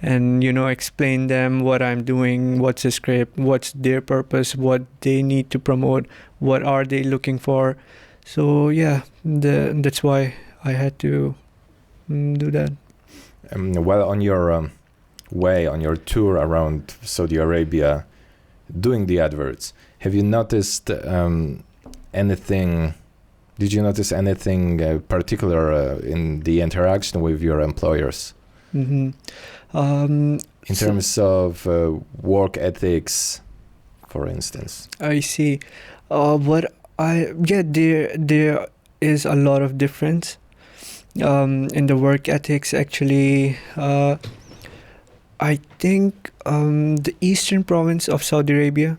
And, you know, explain them what I'm doing, what's the script, what's their purpose, what they need to promote, what are they looking for. So yeah, that's why I had to do that. Well, on your on your tour around Saudi Arabia, doing the adverts, have you noticed anything? Did you notice anything particular in the interaction with your employers? Mm-hmm. In terms of work ethics, for instance. I see. There is a lot of difference in the work ethics. Actually, I think the eastern province of Saudi Arabia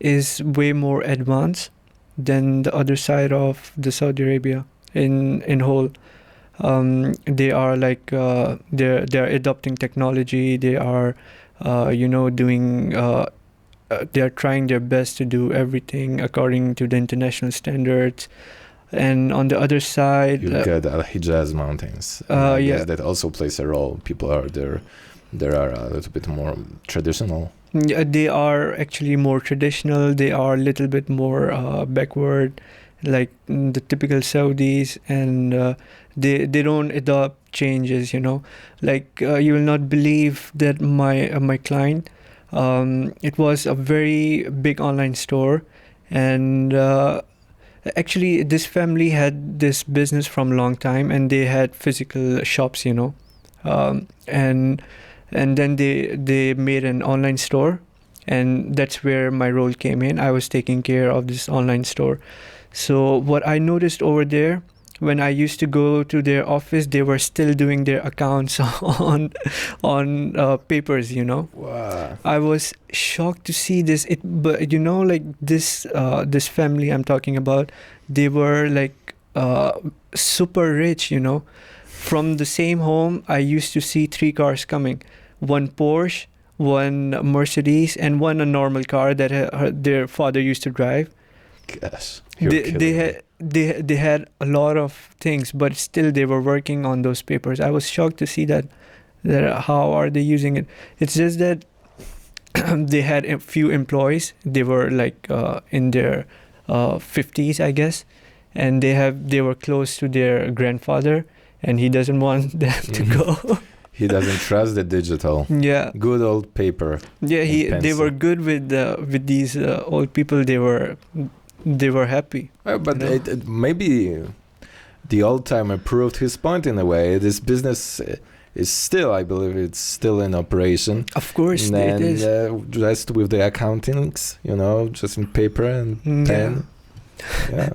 is way more advanced than the other side of the Saudi Arabia in whole. They are like they're adopting technology. They are doing they're trying their best to do everything according to the international standards. And on the other side, you've got Hijaz mountains. I guess that also plays a role. People are there are a little bit more traditional. Yeah, they are actually more traditional. They are a little bit more backward, like the typical Saudis, and they don't adopt changes, you know. Like you will not believe that my client, it was a very big online store, and actually this family had this business from a long time, and they had physical shops, you know, and then they made an online store, and that's where my role came in. I was taking care of this online store. So what I noticed over there, when I used to go to their office, they were still doing their accounts on papers, you know. Wow. I was shocked to see this. But you know, like this family I'm talking about, they were like super rich, you know. From the same home, I used to see 3 cars coming: one Porsche, one Mercedes, and one a normal car that their father used to drive. Gosh, they had a lot of things, but still they were working on those papers. I was shocked to see that. That how are they using it? It's just that they had a few employees. They were like in their 50s, I guess, and they were close to their grandfather, and he doesn't want them to go. He doesn't trust the digital. Yeah. Good old paper. Yeah, they were good with these old people. They were happy. But maybe the old timer proved his point in a way. This business is still, I believe, it's still in operation. Of course, and it is. Just with the accountings, just in paper and pen. Yeah.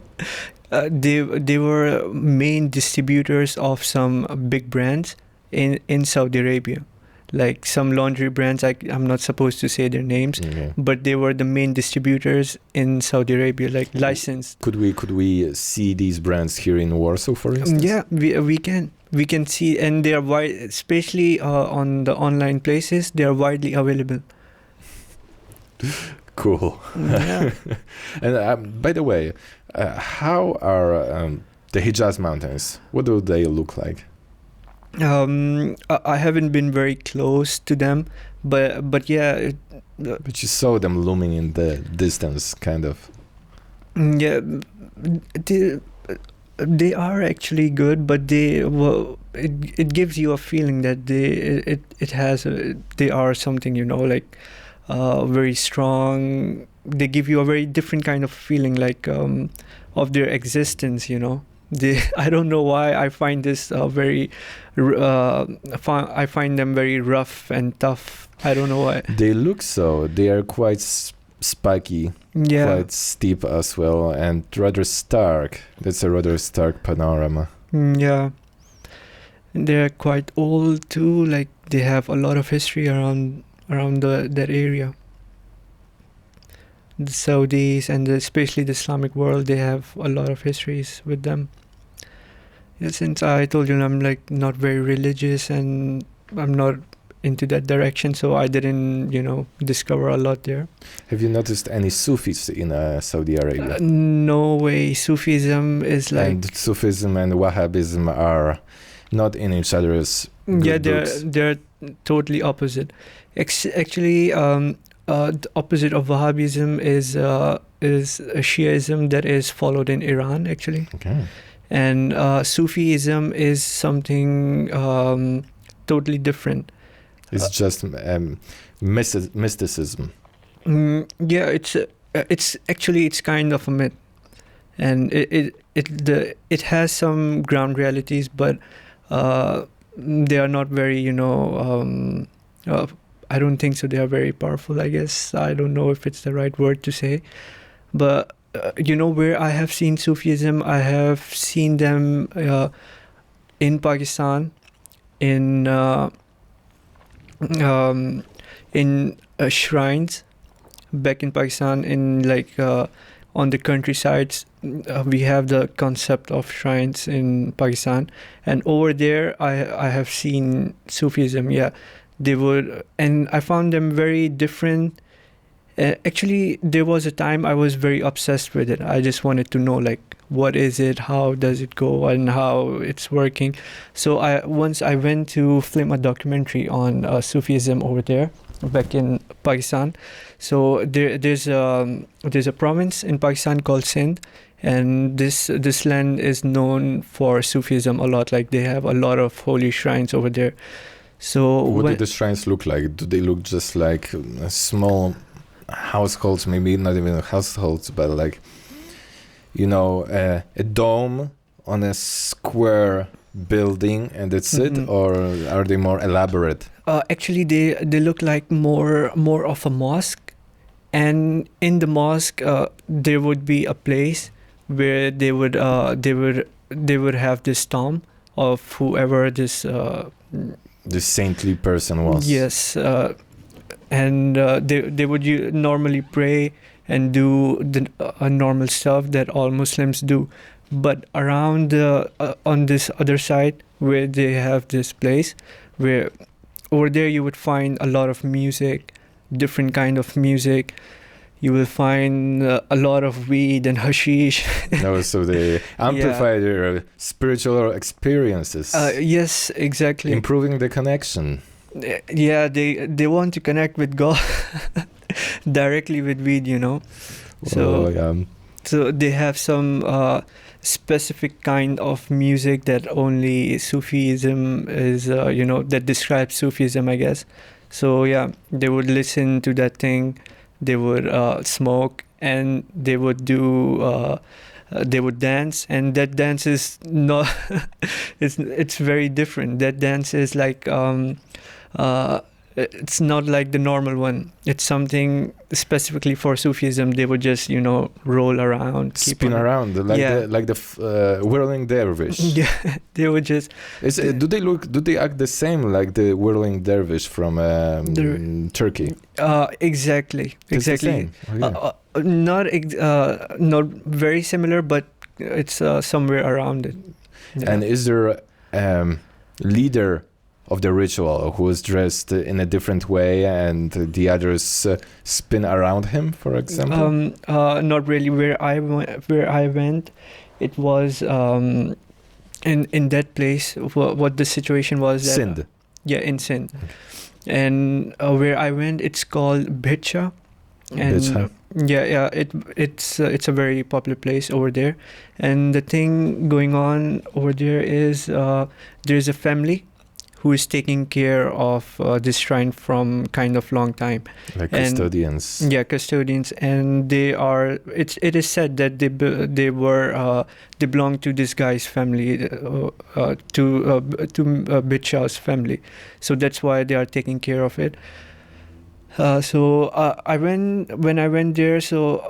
They were main distributors of some big brands in Saudi Arabia, like some laundry brands. I'm not supposed to say their names, but they were the main distributors in Saudi Arabia, like licensed. Could we see these brands here in Warsaw, for instance? Yeah, we can see, and they are wide, especially on the online places. They are widely available. Cool. Yeah. And by the way, how are the Hijaz Mountains? What do they look like? I haven't been very close to them, but yeah. But you saw them looming in the distance, kind of. Yeah, they are actually good, but it gives you a feeling that they are something, like very strong. They give you a very different kind of feeling, like of their existence. I don't know why I find this I find them very rough and tough. I don't know why. They look so. They are quite spiky, quite steep as well, and rather stark. That's a rather stark panorama. Yeah. They're quite old too. Like they have a lot of history around that area. The Saudis and especially the Islamic world, they have a lot of histories with them. Yeah, since I told you I'm like not very religious and I'm not into that direction, so I didn't, discover a lot there. Have you noticed any Sufis in Saudi Arabia? No way. Sufism is like... And Sufism and Wahhabism are not in each other's good books. They're totally opposite. Actually, the opposite of Wahhabism is Shiaism that is followed in Iran, actually. Okay. And Sufism is something totally different. It's just mysticism. Yeah, it's kind of a myth, and it has some ground realities, but they are not very I don't think so. They are very powerful, I guess. I don't know if it's the right word to say, but where I have seen Sufism, I have seen them in Pakistan, in shrines back in Pakistan, in like on the countrysides. We have the concept of shrines in Pakistan, and over there I have seen Sufism. Yeah, they would, and I found them very different. Actually, there was a time I was very obsessed with it. I just wanted to know, like, what is it, how does it go, and how it's working. So once I went to film a documentary on Sufism over there, back in Pakistan. So there's a province in Pakistan called Sindh, and this land is known for Sufism a lot. Like they have a lot of holy shrines over there. So what do the shrines look like? Do they look just like small households, maybe not even households, but like a dome on a square building and that's it, or are they more elaborate? Actually, they look like more of a mosque, and in the mosque there would be a place where they would have this tomb of whoever this saintly person was. Yes. And they would normally pray and do the normal stuff that all Muslims do. But around on this other side where they have this place, where over there you would find a lot of music, different kind of music. You will find a lot of weed and hashish. No, so they amplify their spiritual experiences. Yes, exactly. Improving the connection. Yeah, they want to connect with God directly with weed, you know. So so they have some specific kind of music that only Sufism is, that describes Sufism, I guess. So yeah, they would listen to that thing. They would smoke, and they would do. They would dance, and that dance is not. it's very different. That dance is like. It's not like the normal one. It's something specifically for Sufism. They would just, roll around, spin around, like the whirling dervish. Yeah, they would just. Do they act the same like the whirling dervish from Turkey? Exactly. Oh, yeah. Not very similar, but it's somewhere around it. Yeah. And is there leader of the ritual who is dressed in a different way, and the others spin around him, for example? Not really. Where I went, it was in that place. What the situation was? Sindh. In Sindh. And where I went, it's called Bhicha. And it's a very popular place over there. And the thing going on over there is there's a family who is taking care of this shrine from kind of long time. Like custodians. Yeah, custodians, and they are. It is said that they belong to this guy's family, to Bhicha's family, so that's why they are taking care of it. So when I went there, so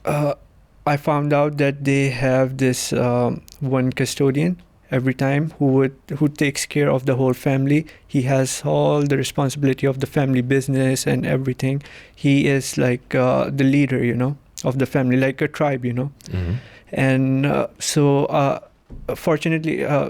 I found out that they have this one custodian every time who takes care of the whole family. He has all the responsibility of the family business and everything. He is like the leader, of the family, like a tribe, Mm-hmm. And so fortunately, I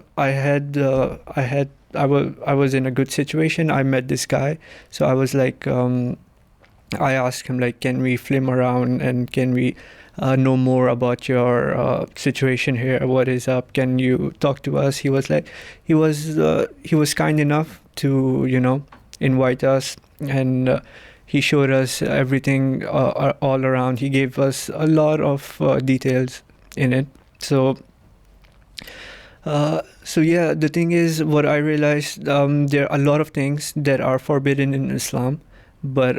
was in a good situation. I met this guy, so I was like, I asked him, like, can we film around, and can we know more about your situation here? What is up? Can you talk to us? He was kind enough to invite us, and he showed us everything all around. He gave us a lot of details in it. So yeah, the thing is, what I realized, there are a lot of things that are forbidden in Islam, but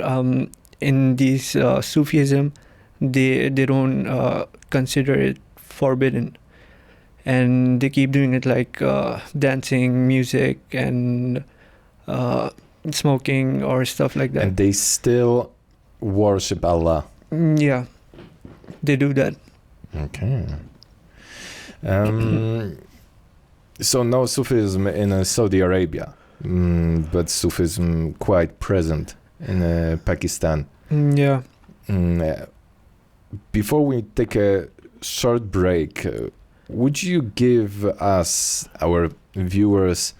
in these Sufism, they don't consider it forbidden, and they keep doing it, like dancing, music, and smoking or stuff like that. And they still worship Allah. Yeah, they do that. Okay. So no Sufism in Saudi Arabia, but Sufism quite present in Pakistan. Yeah. Before we take a short break, would you give us, our viewers,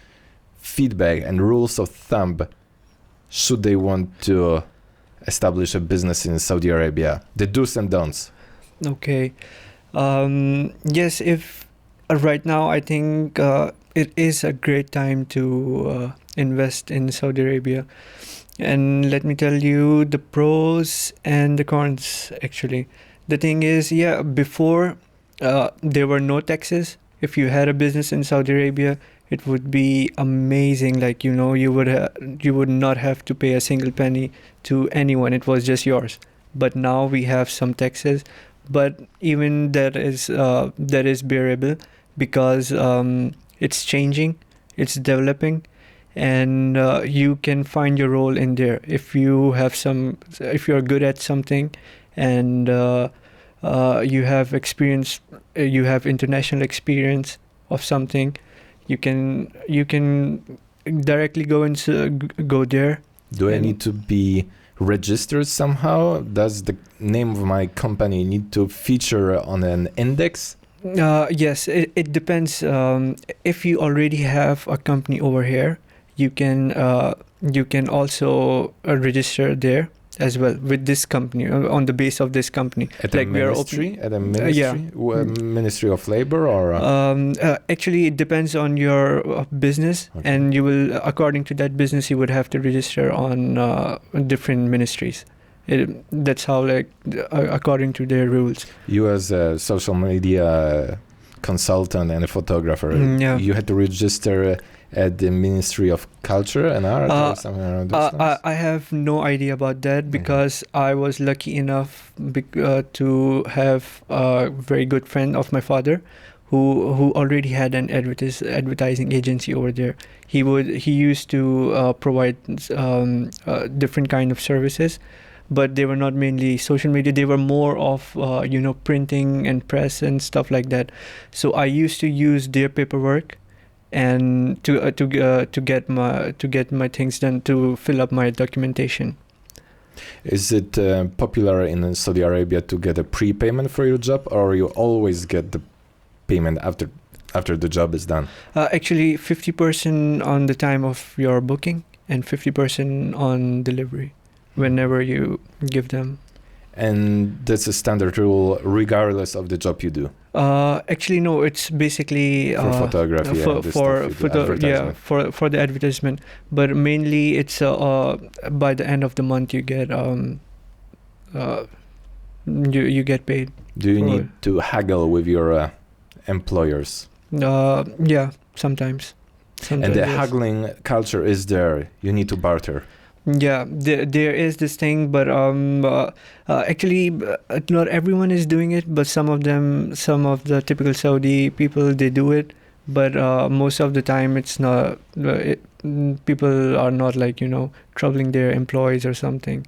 feedback and rules of thumb should they want to establish a business in Saudi Arabia? The do's and don'ts. Okay. Yes, if right now I think it is a great time to invest in Saudi Arabia. And let me tell you the pros and the cons, actually. The thing is, before there were no taxes. If you had a business in Saudi Arabia, it would be amazing. Like, you would not have to pay a single penny to anyone. It was just yours. But now we have some taxes. But even that is bearable, because it's changing, it's developing. And you can find your role in there if you're good at something, and you have experience, you have international experience of something. You can directly go there. Do I need to be registered somehow? Does the name of my company need to feature on an index? Yes, it depends. If you already have a company over here, you can also register there as well with this company, on the base of this company. At a ministry? Ministry of Labor, or? Actually, it depends on your business, and you will, according to that business, you would have to register on different ministries. That's how, like, according to their rules. You, as a social media consultant and a photographer, you had to register at the Ministry of Culture and Art or something around those lines? I have no idea about that, because I was lucky enough to have a very good friend of my father who already had an advertising agency over there. He used to provide different kind of services, but they were not mainly social media. They were more of printing and press and stuff like that. So I used to use their paperwork and to get my things done, to fill up my documentation. Is it popular in Saudi Arabia to get a prepayment for your job, or you always get the payment after the job is done? Actually, 50% on the time of your booking and 50% on delivery, whenever you give them. And that's a standard rule regardless of the job you do? Actually, no. It's basically for photography for the advertisement. But mainly, it's by the end of the month you get you get paid. Do you need to haggle with your employers? Yeah, sometimes. And the haggling culture is there. You need to barter. Yeah, there is this thing, but actually, not everyone is doing it. But some of the typical Saudi people, they do it. But most of the time, it's not. People are not, like, troubling their employees or something.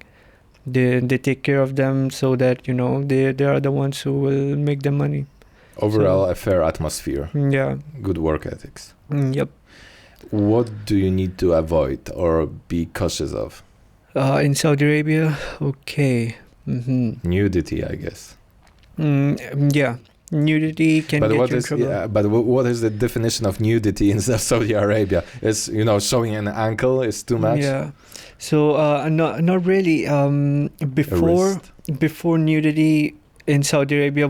They take care of them so that they are the ones who will make the money. Overall, a fair atmosphere. Yeah. Good work ethics. Yep. What do you need to avoid or be cautious of? In Saudi Arabia, okay. Mm-hmm. Nudity, I guess. Yeah, nudity can get you in trouble. Yeah, but what is the definition of nudity in Saudi Arabia? Is showing an ankle is too much? Yeah. So not really. Before nudity in Saudi Arabia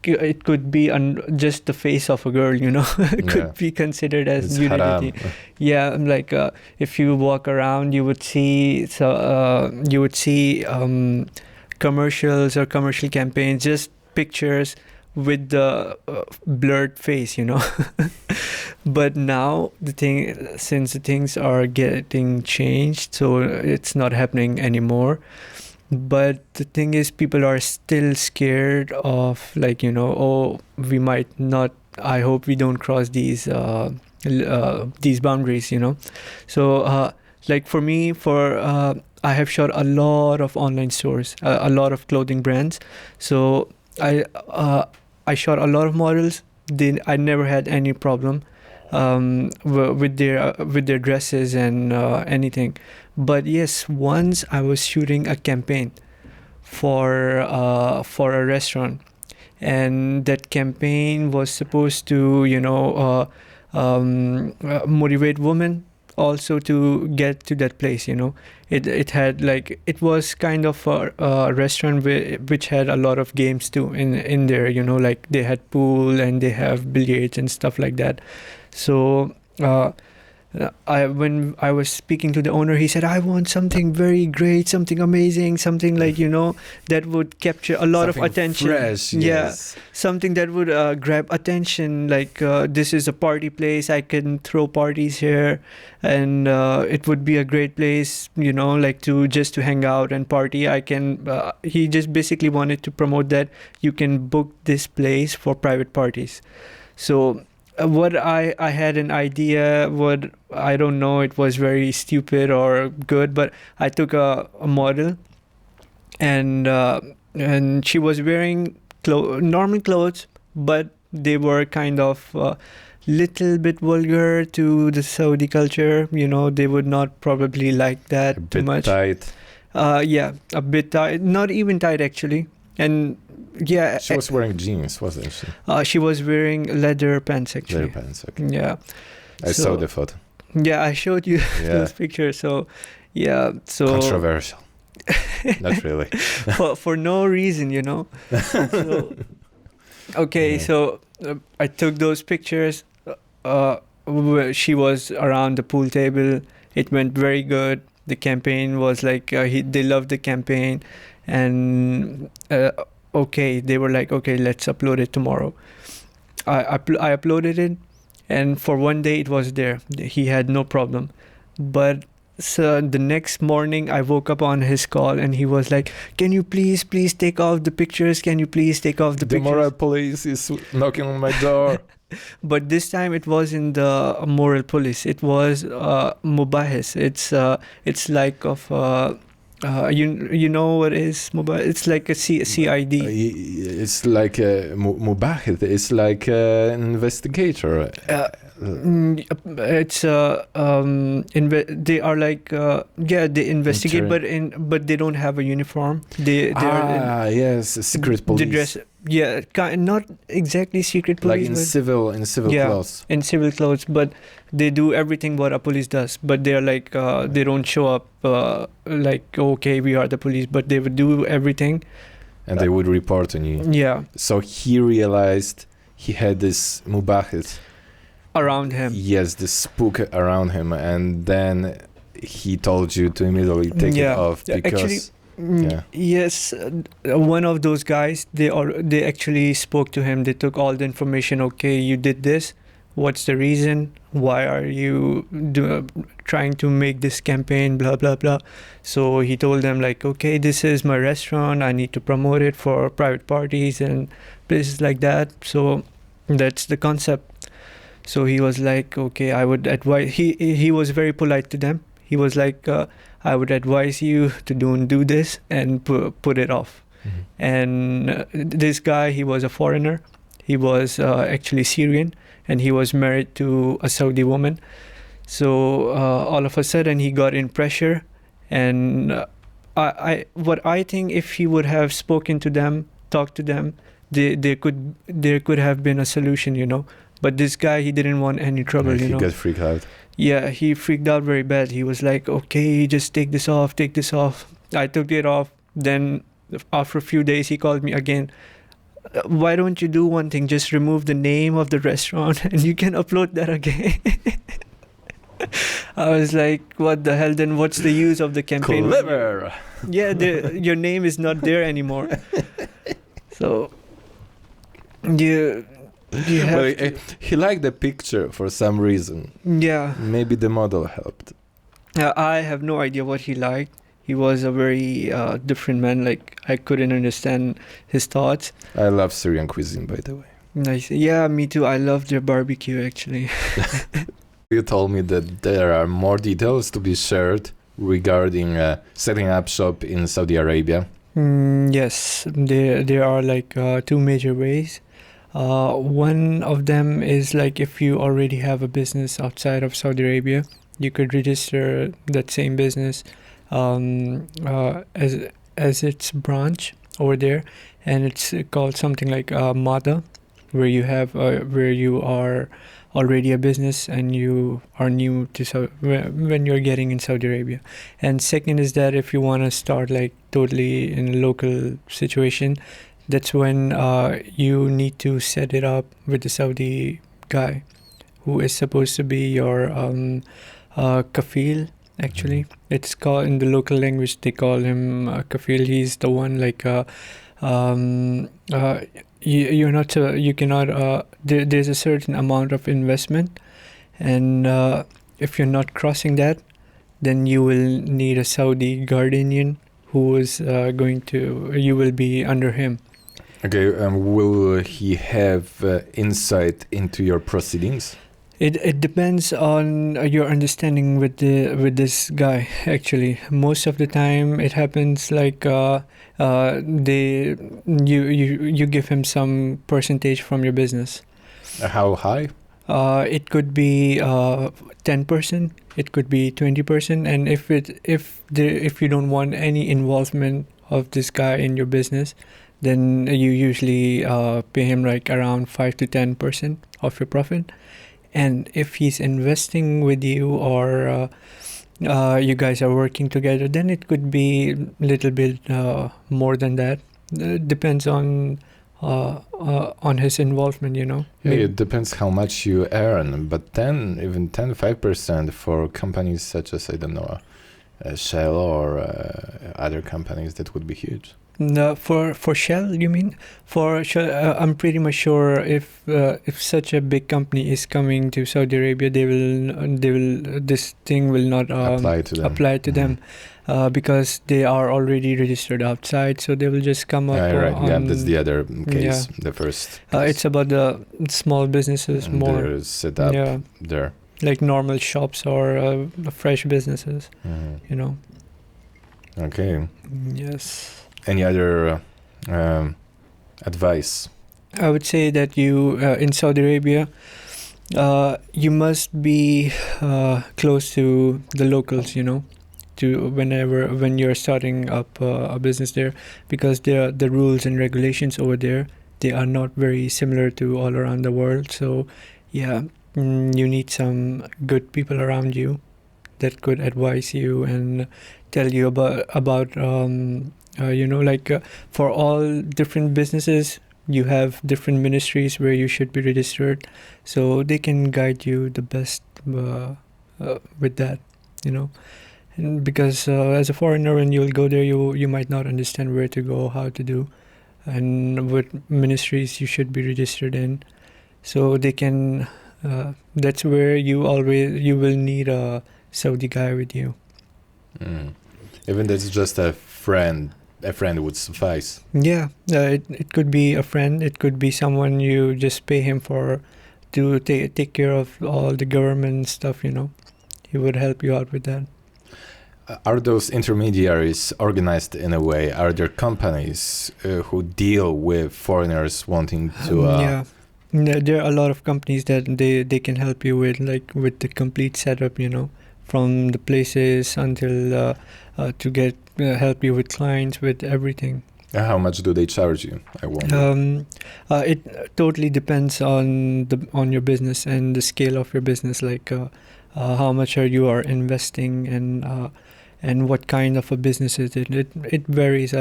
it could be just the face of a girl, it could be considered as it's nudity. Haram. Yeah, like if you walk around, you would see commercials or commercial campaigns, just pictures with the blurred face, But now since the things are getting changed, so it's not happening anymore. But the thing is, people are still scared of, like, we might not. I hope we don't cross these boundaries, So, like for me, I have shot a lot of online stores, a lot of clothing brands. So I shot a lot of models. I never had any problem with their dresses and anything. But yes, once I was shooting a campaign for a restaurant, and that campaign was supposed to motivate women also to get to that place. It had, like, it was kind of a restaurant which had a lot of games too in there. Like they had pool and they have billiards and stuff like that. So when I was speaking to the owner, he said, I want something very great, something amazing, something like, that would capture a lot of attention. Fresh, yes. Yeah, something that would grab attention. Like, this is a party place. I can throw parties here, and it would be a great place, like to hang out and party. He just basically wanted to promote that you can book this place for private parties. So what I had an idea, I don't know, it was very stupid or good, but I took a model, and she was wearing normal clothes, but they were kind of little bit vulgar to the Saudi culture. They would not probably like that too much. Tight. Yeah, a bit tight. Not even tight, actually. And yeah, she was wearing jeans, wasn't she? She was wearing leather pants, actually. Leather pants, okay. Yeah. I saw the photo. Yeah, I showed you those pictures. So, yeah. So controversial. Not really. for no reason, you know. So, okay, Yeah. so I took those pictures. She was around the pool table. It went very good. The campaign was like they loved the campaign, and okay, they were like, okay, let's upload it tomorrow. I uploaded it, and for one day it was there. He had no problem, but so the next morning I woke up on his call, and he was like, "Can you please take off the pictures? Can you please take off the The pictures?" moral police is knocking on my door. But this time it wasn't the moral police. It was Mubahis. It's like of you know what is Mubahis? It's like a CID. It's like a mubahith. It's like an investigator. It's they are like they investigate, but they don't have a uniform. They are yes, secret police. they dress not exactly secret police, Like in but civil Yeah. clothes. in civil clothes, but they do everything what a police does. But they are like they don't show up like, okay, we are the police, but they would do everything. And they would report on you. Yeah, So he realized he had this mubahith. around him. Yes, the spook around him, and then he told you to immediately take it off because Actually, yeah. yes, one of those guys, they actually spoke to him. They took all the information. Okay, you did this. What's the reason? Why are you trying to make this campaign? Blah blah blah. So he told them like, okay, this is my restaurant. I need to promote it for private parties and places like that. So that's the concept. So he was like, okay, I would advise. He was very polite to them. He was like, I would advise you to don't do this and put it off. Mhm. And this guy, he was a foreigner. He was actually Syrian, and he was married to a Saudi woman. So all of a sudden, he got in pressure. And what I think, if he would have spoken to them, talked to them, there could have been a solution, you know. But this guy, he didn't want any trouble, He you know. got freaked out. Yeah, he freaked out very bad. He was like, okay, just take this off. I took it off. Then after a few days, he called me again. Why don't you do one thing? Just remove the name of the restaurant and you can upload that again. I was like, what the hell? Then what's the use of the campaign? Clever. Yeah, your name is not there anymore. So you have Well, to, he liked the picture for some reason. yeah. Maybe the model helped. I have no idea what he liked. He was a very different man. Like, I couldn't understand his thoughts. I love Syrian cuisine, by the way. Nice. Yeah, me too. I love their barbecue, actually. You told me that there are more details to be shared regarding setting up shop in Saudi Arabia. Yes, there are like two major ways. One of them is like, if you already have a business outside of Saudi Arabia, you could register that same business as its branch over there, and it's called something like Mada, where you are already a business and you are new to when you're getting in Saudi Arabia. And second is that if you want to start like totally in a local situation, that's when you need to set it up with the Saudi guy who is supposed to be your kafil. Actually, it's called, in the local language they call him kafil. He's the one like you're not you cannot there's a certain amount of investment, and if you're not crossing that, then you will need a Saudi guardian who is you will be under him. Okay, will he have insight into your proceedings? It depends on your understanding with this guy. Actually, most of the time it happens like you give him some percentage from your business. How high? It could be 10%. It could be 20%. And if you don't want any involvement of this guy in your business, then you usually pay him like around 5 to 10% of your profit. And if he's investing with you or you guys are working together, then it could be a little bit more than that. Depends on his involvement, you know. Yeah, it depends how much you earn, but then even 5% for companies such as, I don't know, Shell or other companies, that would be huge. No, for Shell, you mean? For Shell, I'm pretty much sure if such a big company is coming to Saudi Arabia, they will this thing will not apply to them because they are already registered outside, so they will just come up. Yeah, that's the other case. The first. It's about the small businesses more. They're set up there. Like normal shops or fresh businesses, you know. Okay. Yes. Any other advice? I would say that you in Saudi Arabia, you must be close to the locals, you know, to when you're starting up a business there, because the rules and regulations over there, they are not very similar to all around the world. So yeah, you need some good people around you that could advise you and tell you about you know, like for all different businesses, you have different ministries where you should be registered, so they can guide you the best with that, you know. And because as a foreigner, when you'll go there, you might not understand where to go, how to do, and what ministries you should be registered in. So they can. That's where you will need a Saudi guy with you. Even that's just a friend. A friend would suffice. Yeah, it could be a friend. It could be someone you just pay him to take care of all the government stuff, you know. He would help you out with that. Are those intermediaries organized in a way? Are there companies who deal with foreigners wanting to... Yeah, there are a lot of companies that they can help you with, like with the complete setup, you know, from the places until to get help you with clients, with everything. How much do they charge you? I wonder. It totally depends on your business and the scale of your business, like how much you are investing and what kind of a business is it. It varies.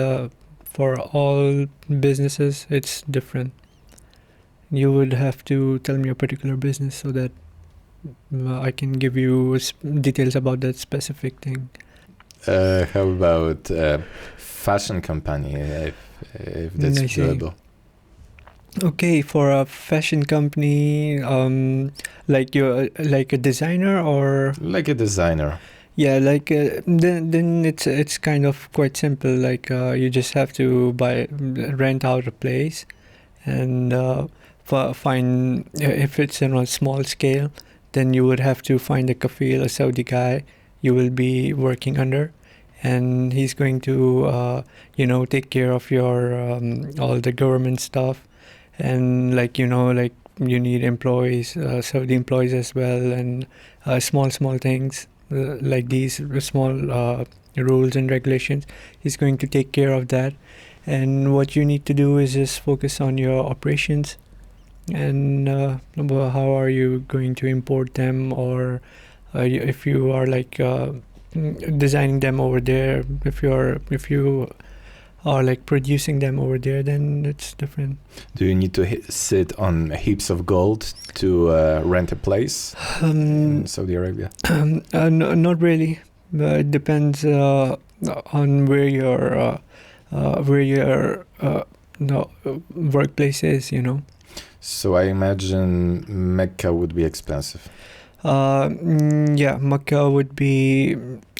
For all businesses, it's different. You would have to tell me a particular business so that I can give you details about that specific thing. How about fashion company, if that's doable? Okay, for a fashion company, like you're like a designer or like a designer. Yeah, like then it's kind of quite simple. Like you just have to rent out a place, and find if it's on a small scale, then you would have to find a kafil, a Saudi guy you will be working under, and he's going to you know, take care of your all the government stuff, and like, you know, like you need employees, Saudi employees as well, and small things like these small rules and regulations. He's going to take care of that, and what you need to do is just focus on your operations and how are you going to import them, or if you are like designing them over there, if you are like producing them over there, then it's different. Do you need to sit on heaps of gold to rent a place in Saudi Arabia? Not really. It depends on where your workplace is, you know. So I imagine Mecca would be expensive. Yeah, Mecca would be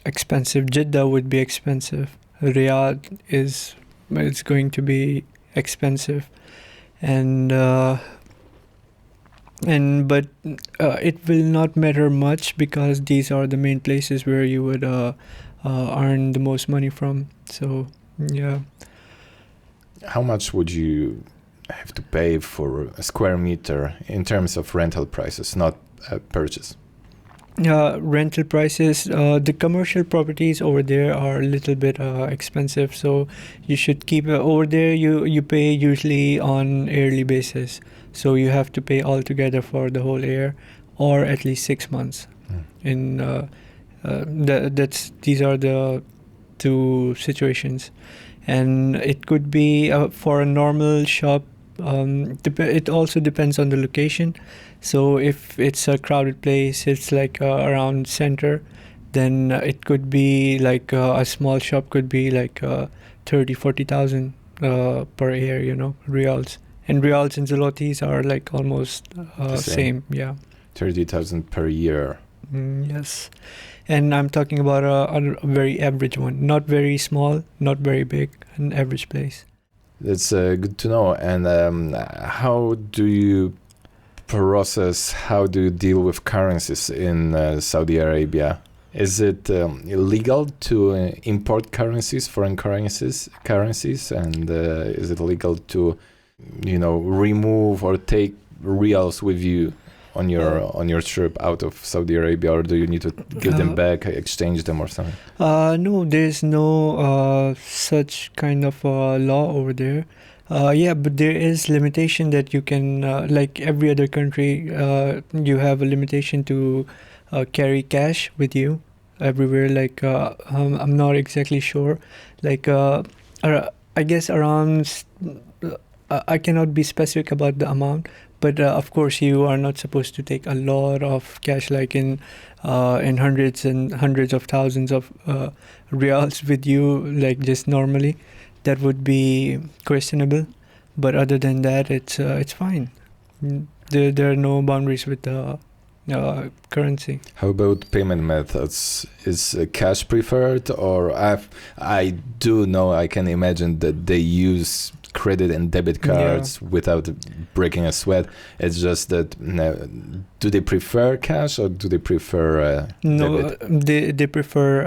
expensive. Jeddah would be expensive. Riyadh it's going to be expensive, and but it will not matter much because these are the main places where you would earn the most money from. So yeah. How much would you have to pay for a square meter in terms of rental prices, not purchase? Rental prices, the commercial properties over there are a little bit expensive, so you should keep over there. You pay usually on yearly basis, so you have to pay all together for the whole year, or at least 6 months in These are the two situations, and it could be for a normal shop. It also depends on the location. So if it's a crowded place, it's like around center, then it could be like a small shop could be like 30,000-40,000 per year, reals. And reals and zlotys are like almost same. Yeah. 30,000 per year. Yes. And I'm talking about a very average one, not very small, not very big, an average place. That's good to know. And how do you deal with currencies in Saudi Arabia? Is it illegal to import foreign currencies, and is it legal to, remove or take reals with you on your trip out of Saudi Arabia, or do you need to give them back, exchange them or something? No, there's no such kind of law over there. But there is limitation that you can, like every other country, you have a limitation to carry cash with you everywhere. Like I'm not exactly sure. Like I guess around. I cannot be specific about the amount, but of course you are not supposed to take a lot of cash, like in hundreds and hundreds of thousands of reals with you, like just normally. That would be questionable, but other than that, it's fine. There are no boundaries with the currency. How about payment methods? Is cash preferred, or I do know, I can imagine that they use credit and debit cards without breaking a sweat. It's just that do they prefer cash or do they prefer no debit? they prefer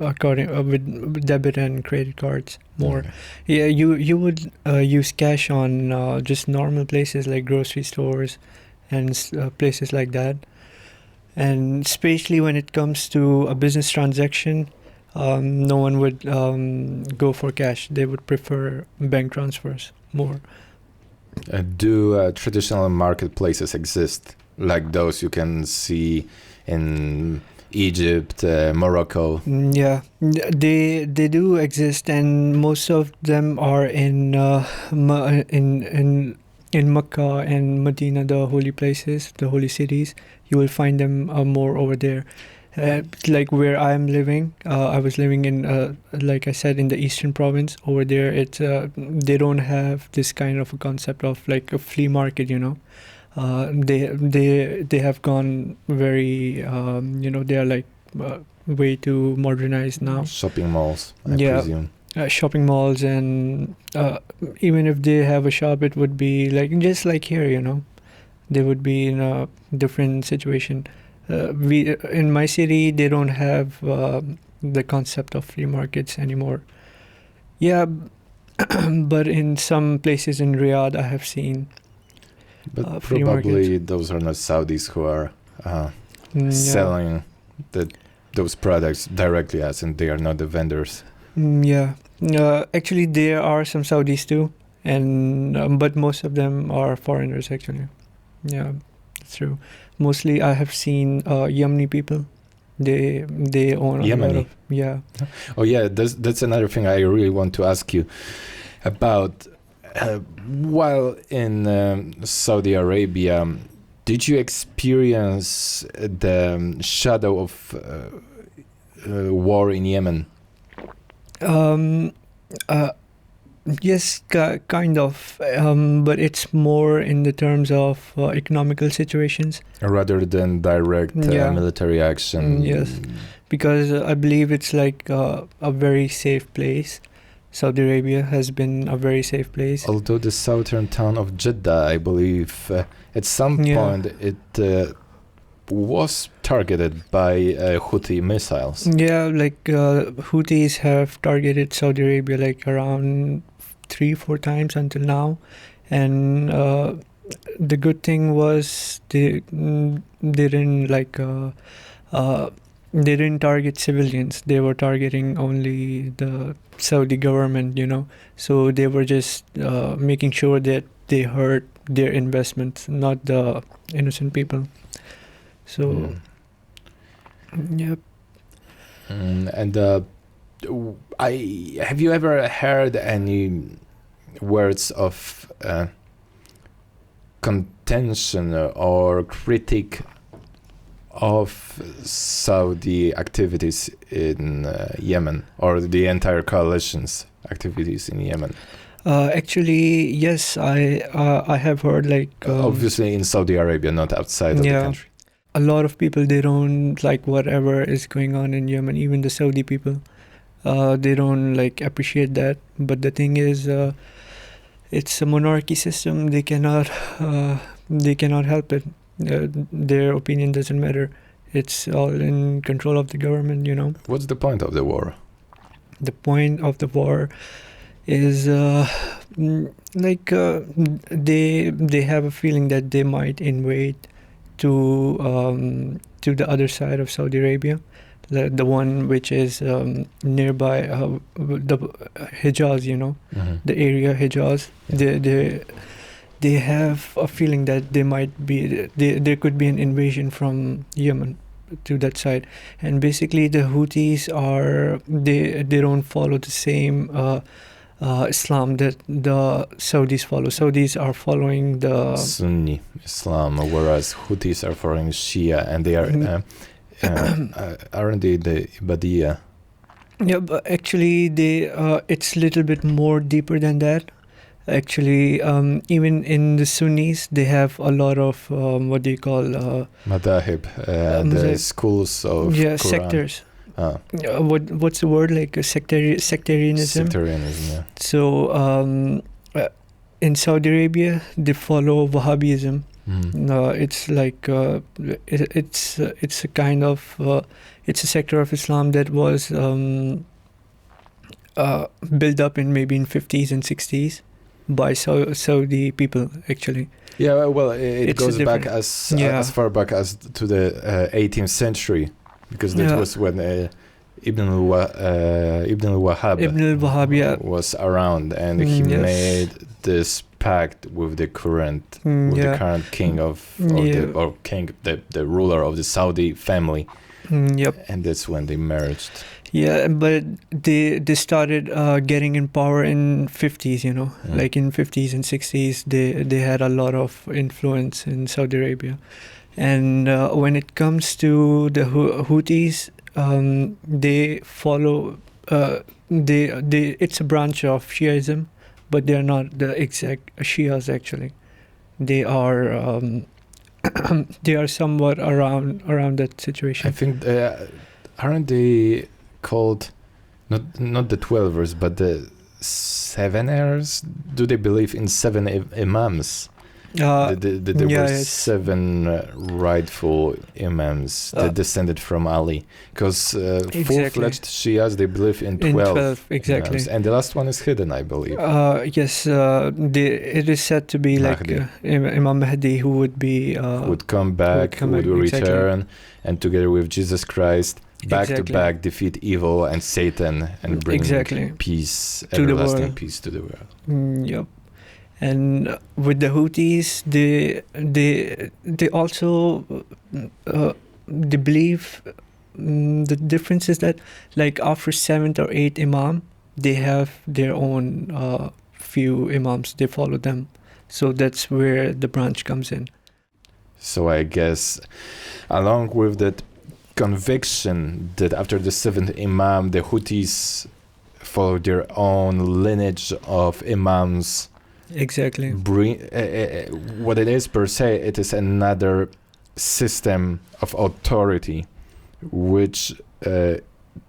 according with debit and credit cards more. You would use cash on just normal places like grocery stores and places like that, and especially when it comes to a business transaction, no one would go for cash. They would prefer bank transfers more. Do traditional marketplaces exist, like those you can see in Egypt, Morocco? Yeah, they do exist, and most of them are in Mecca and Medina, the holy places, the holy cities. You will find them more over there. Like where I'm living, I was living in, like I said, in the eastern province. Over there, it's they don't have this kind of a concept of like a flea market. They have gone very, they are like way too modernized now. Shopping malls, I presume. Shopping malls, and even if they have a shop, it would be like just like here. They would be in a different situation. In my city, they don't have the concept of flea markets anymore. Yeah, but in some places in Riyadh, I have seen. But probably those are not Saudis who are selling those products directly, as in they are not the vendors. Actually, there are some Saudis too, and but most of them are foreigners. Actually, yeah, that's true. Mostly, I have seen Yemeni people. They own a lot of, Oh yeah, that's another thing I really want to ask you about. While in Saudi Arabia, did you experience the shadow of war in Yemen? Yes, kind of, but it's more in the terms of economical situations rather than direct military action. Yes, because I believe it's like a very safe place. Saudi Arabia has been a very safe place. Although the southern town of Jeddah, I believe, at some point it was targeted by Houthi missiles. Yeah, like Houthis have targeted Saudi Arabia like around 3-4 times until now, and the good thing was they didn't like they didn't target civilians. They were targeting only the Saudi government, so they were just making sure that they hurt their investments, not the innocent people. So Yep. And have you ever heard any words of contention or critique of Saudi activities in Yemen, or the entire coalition's activities in Yemen? Actually, yes, I have heard obviously in Saudi Arabia, not outside of the country. A lot of people, they don't like whatever is going on in Yemen. Even the Saudi people, they don't appreciate that. But the thing is, it's a monarchy system. They cannot help it. Their opinion doesn't matter. It's all in control of the government, What's the point of the war? The point of the war is they have a feeling that they might invade to the other side of Saudi Arabia, the one which is nearby the Hijaz, the area Hijaz. They have a feeling that there could be an invasion from Yemen to that side. And basically the Houthis they don't follow the same Islam that the Saudis follow. Saudis are following the Sunni Islam, whereas Houthis are following Shia, and they are aren't they the Ibadiyya? Yeah, but actually it's a little bit more deeper than that. Actually, even in the Sunnis, they have a lot of what do you call madahib, the schools of Quran. Sectors. What's the word, sectarianism? Sectarianism, yeah. So in Saudi Arabia, they follow Wahhabism. It's it's a kind of it's a sector of Islam that was built up in 50s and 60s by Saudi people, actually. Yeah, well, it goes back as far back as to the 18th century, because that was when Ibn al-Wahhab was around, and he made this pact with the current king the ruler of the Saudi family. And that's when they merged. Yeah, but they started getting in power in 50s, like in 50s and 60s, they had a lot of influence in Saudi Arabia. And when it comes to the Houthis, they follow, it's a branch of Shiaism, but they're not the exact Shias, actually. They are they are somewhat around that situation. I think aren't they called not the 12ers but the 7ers? Do they believe in 7 imams? There were 7 rightful imams that descended from Ali, because full-fledged Shias, they believe in 12 exactly imams, and the last one is hidden, I believe. Yes, it is said to be Imam Mahdi, who would be would come back, would return, and together with Jesus Christ, back to back defeat evil and Satan and bring peace, everlasting peace to the world. Yep. And with the Houthis, they also they believe the difference is that after 7th or 8th Imam, they have their own few Imams. They follow them, so that's where the branch comes in. So I guess, along with that conviction that after the 7th Imam, the Houthis follow their own lineage of Imams. Exactly. What it is per se, it is another system of authority which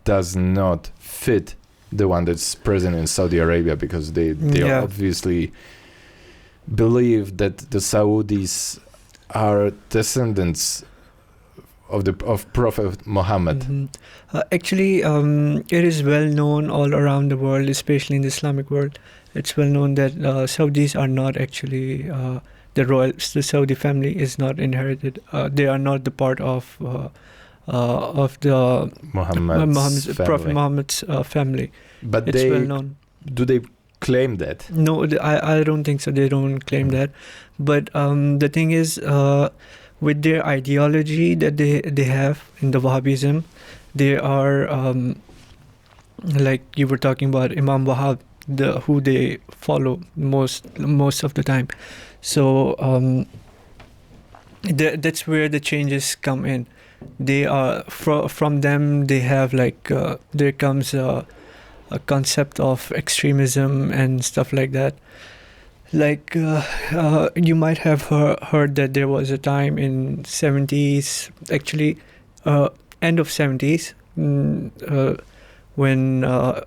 does not fit the one that's present in Saudi Arabia, because they obviously believe that the Saudis are descendants of Prophet Muhammad. Mm-hmm. Actually, it is well known all around the world, especially in the Islamic world. It's well known that Saudis are not actually the Saudi family is not inherited. They are not the part of the Prophet Muhammad's family. But it's well known. Do they claim that? No, I don't think so. They don't claim that. But the thing is, with their ideology that they have in the Wahhabism, they are like you were talking about Imam Wahhab, who they follow most of the time. So that's where the changes come in. They are from them. They have like there comes a concept of extremism and stuff like that. Like you might have heard that there was a time in 70s, actually end of 70s, when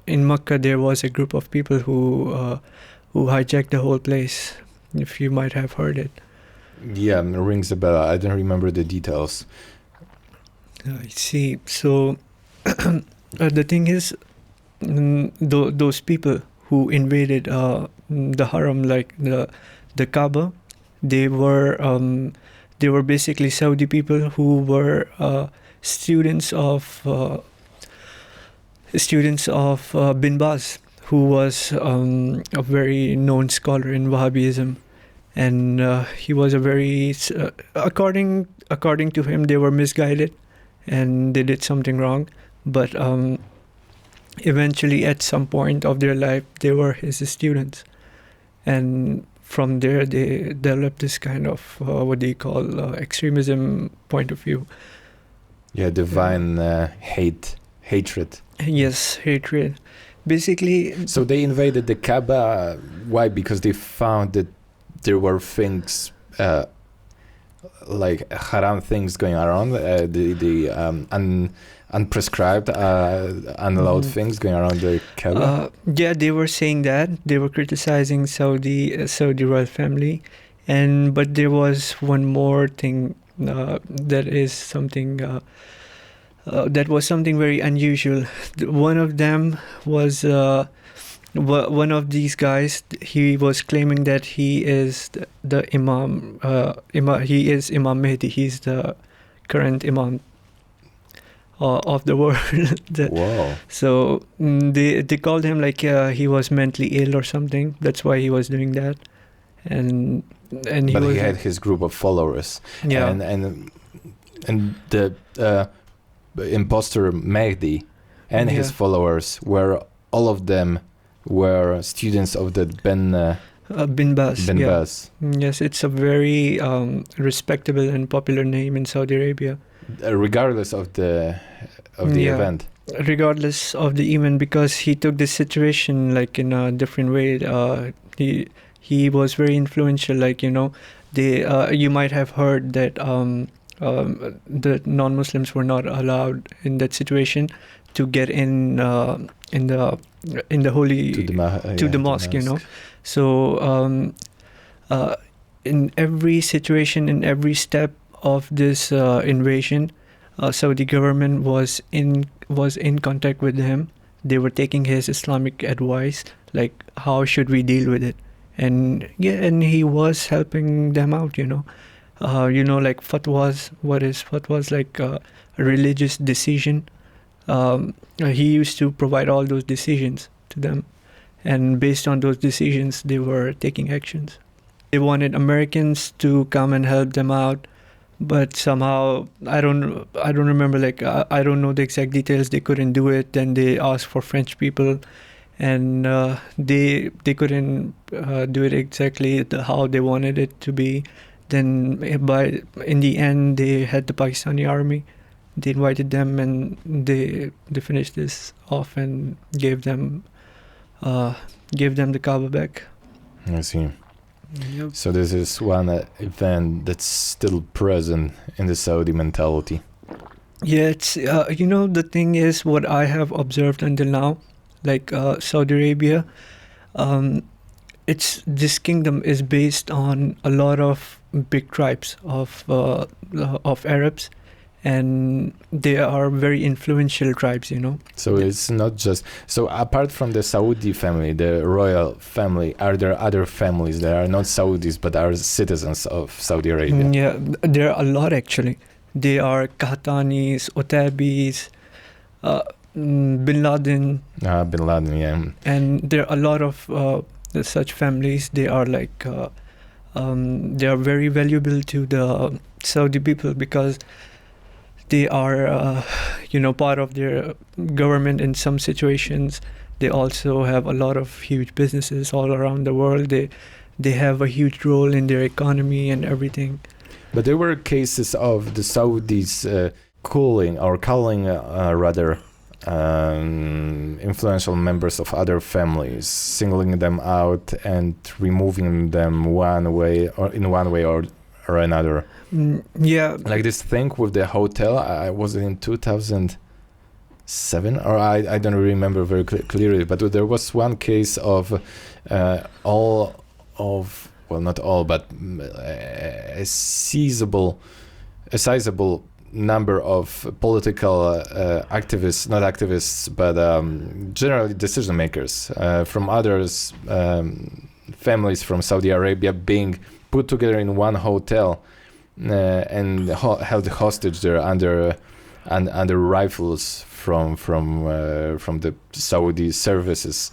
in Makkah there was a group of people who hijacked the whole place. If you might have heard it. Yeah, it rings a bell. I don't remember the details. I see. So the thing is, those people who invaded the Haram, like the Kaaba, they were basically Saudi people who were students of Ibn Baz, who was a very known scholar in Wahhabism, and he was a very according to him, they were misguided and they did something wrong, but eventually at some point of their life they were his students, and from there they developed this kind of what they call extremism point of view. Yeah, divine hatred. Yes, hatred. Basically. So they invaded the Kaaba. Why? Because they found that there were things like haram things going around, unprescribed, unallowed things going around the Kaaba. Yeah, they were saying that. They were criticizing Saudi royal family, but there was one more thing that is something. That was something very unusual. One of them was one of these guys. He was claiming that he is the Imam. He is Imam Mahdi. He's the current Imam of the world. Wow. So they called him like he was mentally ill or something. That's why he was doing that. And he had his group of followers. Yeah. And the imposter Mahdi and his followers all of them were students of the Bin Baz. Baz. Yes, it's a very respectable and popular name in Saudi Arabia. Regardless of the event. Regardless of the event, because he took this situation like in a different way. He was very influential. Like you might have heard that. The non-Muslims were not allowed in that situation to get in the holy to the mosque. So in every situation, in every step of this invasion, Saudi government was in contact with him. They were taking his Islamic advice, like how should we deal with it, and he was helping them out. Like fatwas. What is fatwas? Like a religious decision. He used to provide all those decisions to them, and based on those decisions, they were taking actions. They wanted Americans to come and help them out, but somehow I don't remember. Like I don't know the exact details. They couldn't do it. Then they asked for French people, and they couldn't do it exactly how they wanted it to be. Then in the end they had the Pakistani army. They invited them and they finished this off and gave them the Kaaba back. I see. Yep. So this is one event that's still present in the Saudi mentality. Yeah, it's the thing is, what I have observed until now, like Saudi Arabia, this kingdom is based on a lot of big tribes of Arabs, and they are very influential tribes. So it's not just apart from the Saudi family, the royal family, are there other families that are not Saudis but are citizens of Saudi Arabia? Yeah, there are a lot actually. They are Qahtanis, Otabis, Bin Laden. Bin Laden, yeah. And there are a lot of such families. They are like they are very valuable to the Saudi people because they are, part of their government in some situations. They also have a lot of huge businesses all around the world. They have a huge role in their economy and everything. But there were cases of the Saudis calling influential members of other families, singling them out and removing them in one way or another. Yeah. Like this thing with the hotel, I was in 2007, or I don't remember very clearly, but there was one case of not all, but a sizable number of political activists, not activists, but generally decision makers from others, families from Saudi Arabia being put together in one hotel and held hostage there under rifles from the Saudi services.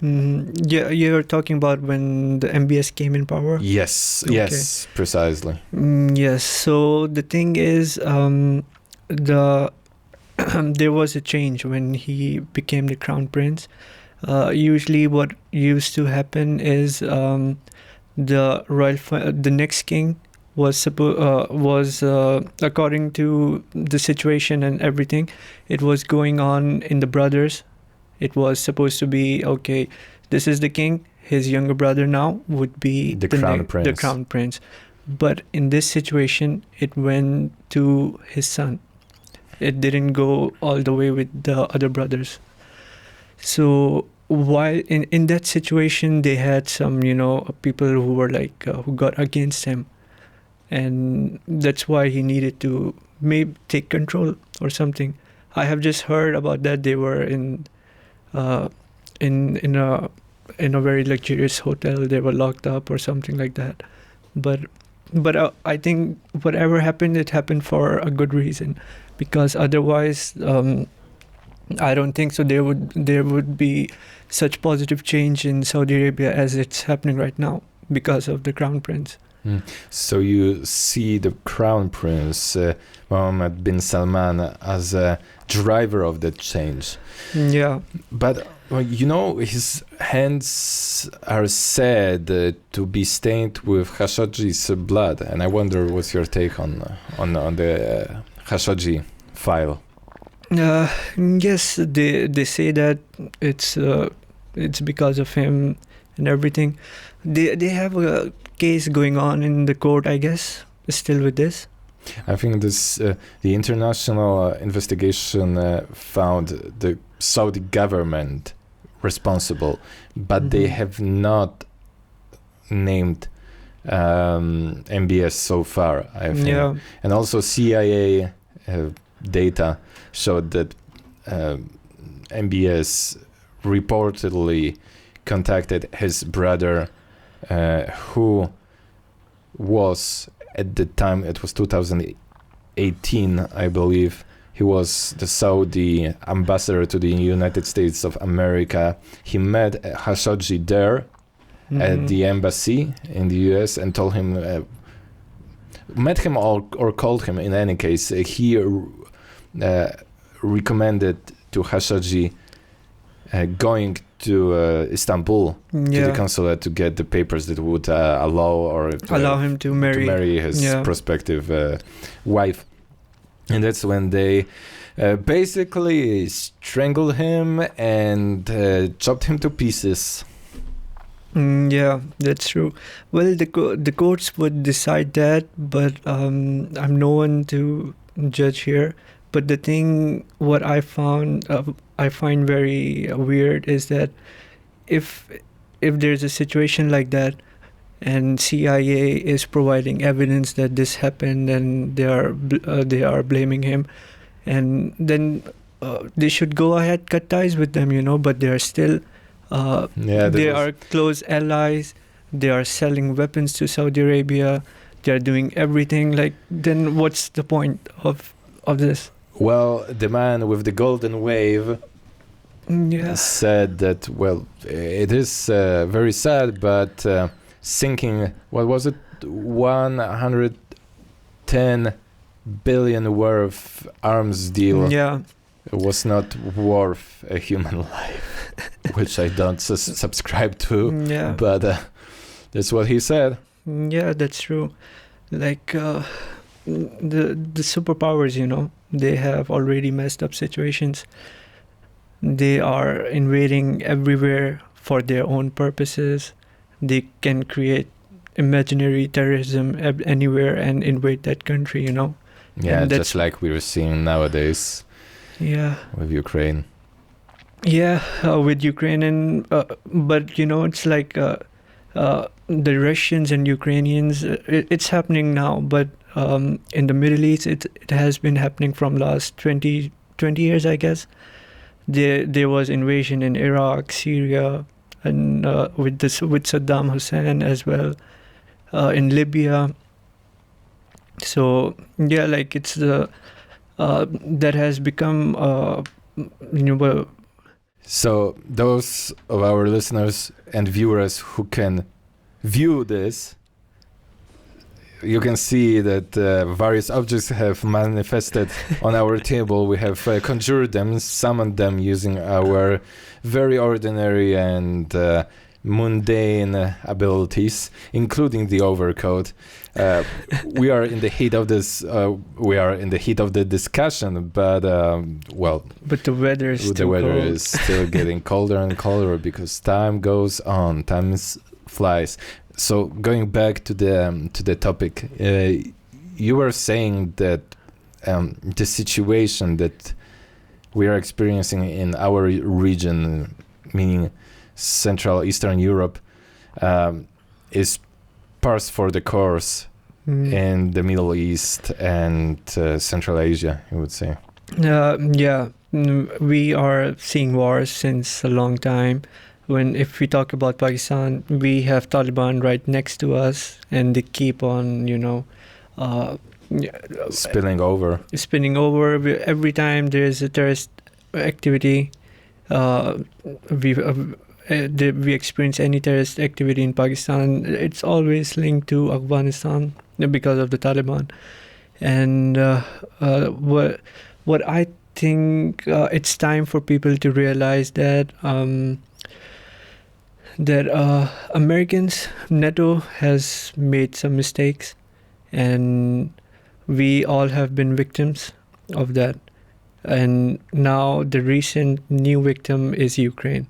Yeah, you're talking about when the MBS came in power? Yes, Okay. yes, precisely. Yes. So the thing is, there was a change when he became the crown prince. Usually, what used to happen is the next king was according to the situation and everything, it was going on in the brothers. It was supposed to be, okay, this is the king, his younger brother now would be the crown prince. But in this situation, it went to his son. It didn't go all the way with the other brothers. So while in that situation, they had some, people who were like, who got against him. And that's why he needed to maybe take control or something. I have just heard about that. They were in a very luxurious hotel. They were locked up or something like that. But I think whatever happened, it happened for a good reason, because otherwise, I don't think so. There would be such positive change in Saudi Arabia as it's happening right now because of the crown prince. So you see the crown prince Mohammed bin Salman as a driver of that change. Yeah. But his hands are said to be stained with Khashoggi's blood, and I wonder what's your take on the Khashoggi file. Yes, they say that it's because of him and everything. They have a case going on in the court, I guess, still with this. I think this the international investigation found the Saudi government responsible, but they have not named MBS so far, I think. Yeah. And also CIA data showed that MBS reportedly contacted his brother, who was, at the time, it was 2018, I believe, he was the Saudi ambassador to the United States of America. He met Khashoggi there at the embassy in the US and told him, met him or called him in any case. He recommended to Khashoggi going to Istanbul to the consulate to get the papers that would allow him to marry his prospective wife. And that's when they basically strangled him and chopped him to pieces. Yeah, that's true. Well, the courts would decide that, but I'm no one to judge here. But the thing, what I find very weird is that if there's a situation like that, and CIA is providing evidence that this happened, and they are blaming him, and then they should go ahead, cut ties with them, But they are still they are close allies. They are selling weapons to Saudi Arabia. They are doing everything. Like, then what's the point of this? Well, the man with the golden wave said that, well, it is very sad, but sinking, what was it, 100 10 billion worth arms deal Yeah. was not worth a human life, which I don't subscribe to, Yeah. but that's what he said. Yeah, that's true. Like the superpowers, they have already messed up situations. They are invading everywhere for their own purposes. They can create imaginary terrorism anywhere and invade that country, Yeah, And just like we're seeing nowadays Yeah. with Ukraine. Yeah, with Ukraine and but it's like the Russians and Ukrainians. It's happening now, but in the Middle East, it has been happening from last 20 years, I guess. There was invasion in Iraq, Syria, and with Saddam Hussein as well, in Libya. So yeah, like it's that has become well, So those of our listeners and viewers who can view this, you can see that various objects have manifested on our table. We have conjured them, summoned them using our very ordinary and mundane abilities, including the overcoat. We are in the heat of this. We are in the heat of the discussion, but but the weather is the weather cold. is still getting colder and colder because time goes on. Time flies. So going back to the topic, you were saying that the situation that we are experiencing in our region, meaning Central Eastern Europe, is par for the course in the Middle East and Central Asia, I would say. Yeah, we are seeing wars since a long time. If we talk about Pakistan, we have Taliban right next to us, and they keep on, Spilling over. Every time there's a terrorist activity, we experience any terrorist activity in Pakistan, it's always linked to Afghanistan because of the Taliban. And what I think it's time for people to realize that Americans, NATO has made some mistakes, and we all have been victims of that. And now the recent new victim is Ukraine.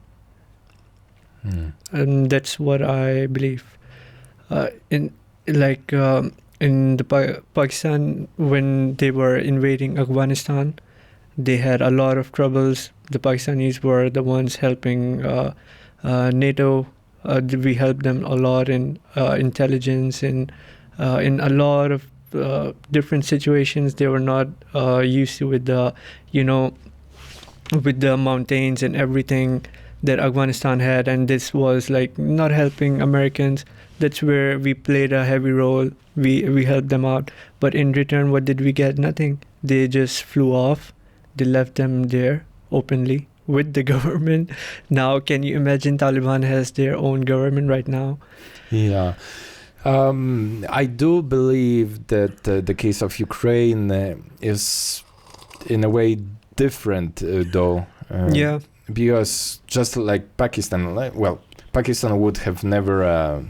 And that's what I believe. In the Pakistan, when they were invading Afghanistan, they had a lot of troubles. The Pakistanis were the ones helping NATO. We helped them a lot in intelligence and in a lot of different situations. They were not used to with the mountains and everything that Afghanistan had, and this was like not helping Americans. That's where we played a heavy role. We helped them out, but in return, what did we get? Nothing. They just flew off. They left them there openly with the government. Now, can you imagine Taliban has their own government right now? Yeah. I do believe that the case of Ukraine is in a way different, though. Yeah. Because just like Pakistan, Pakistan would have never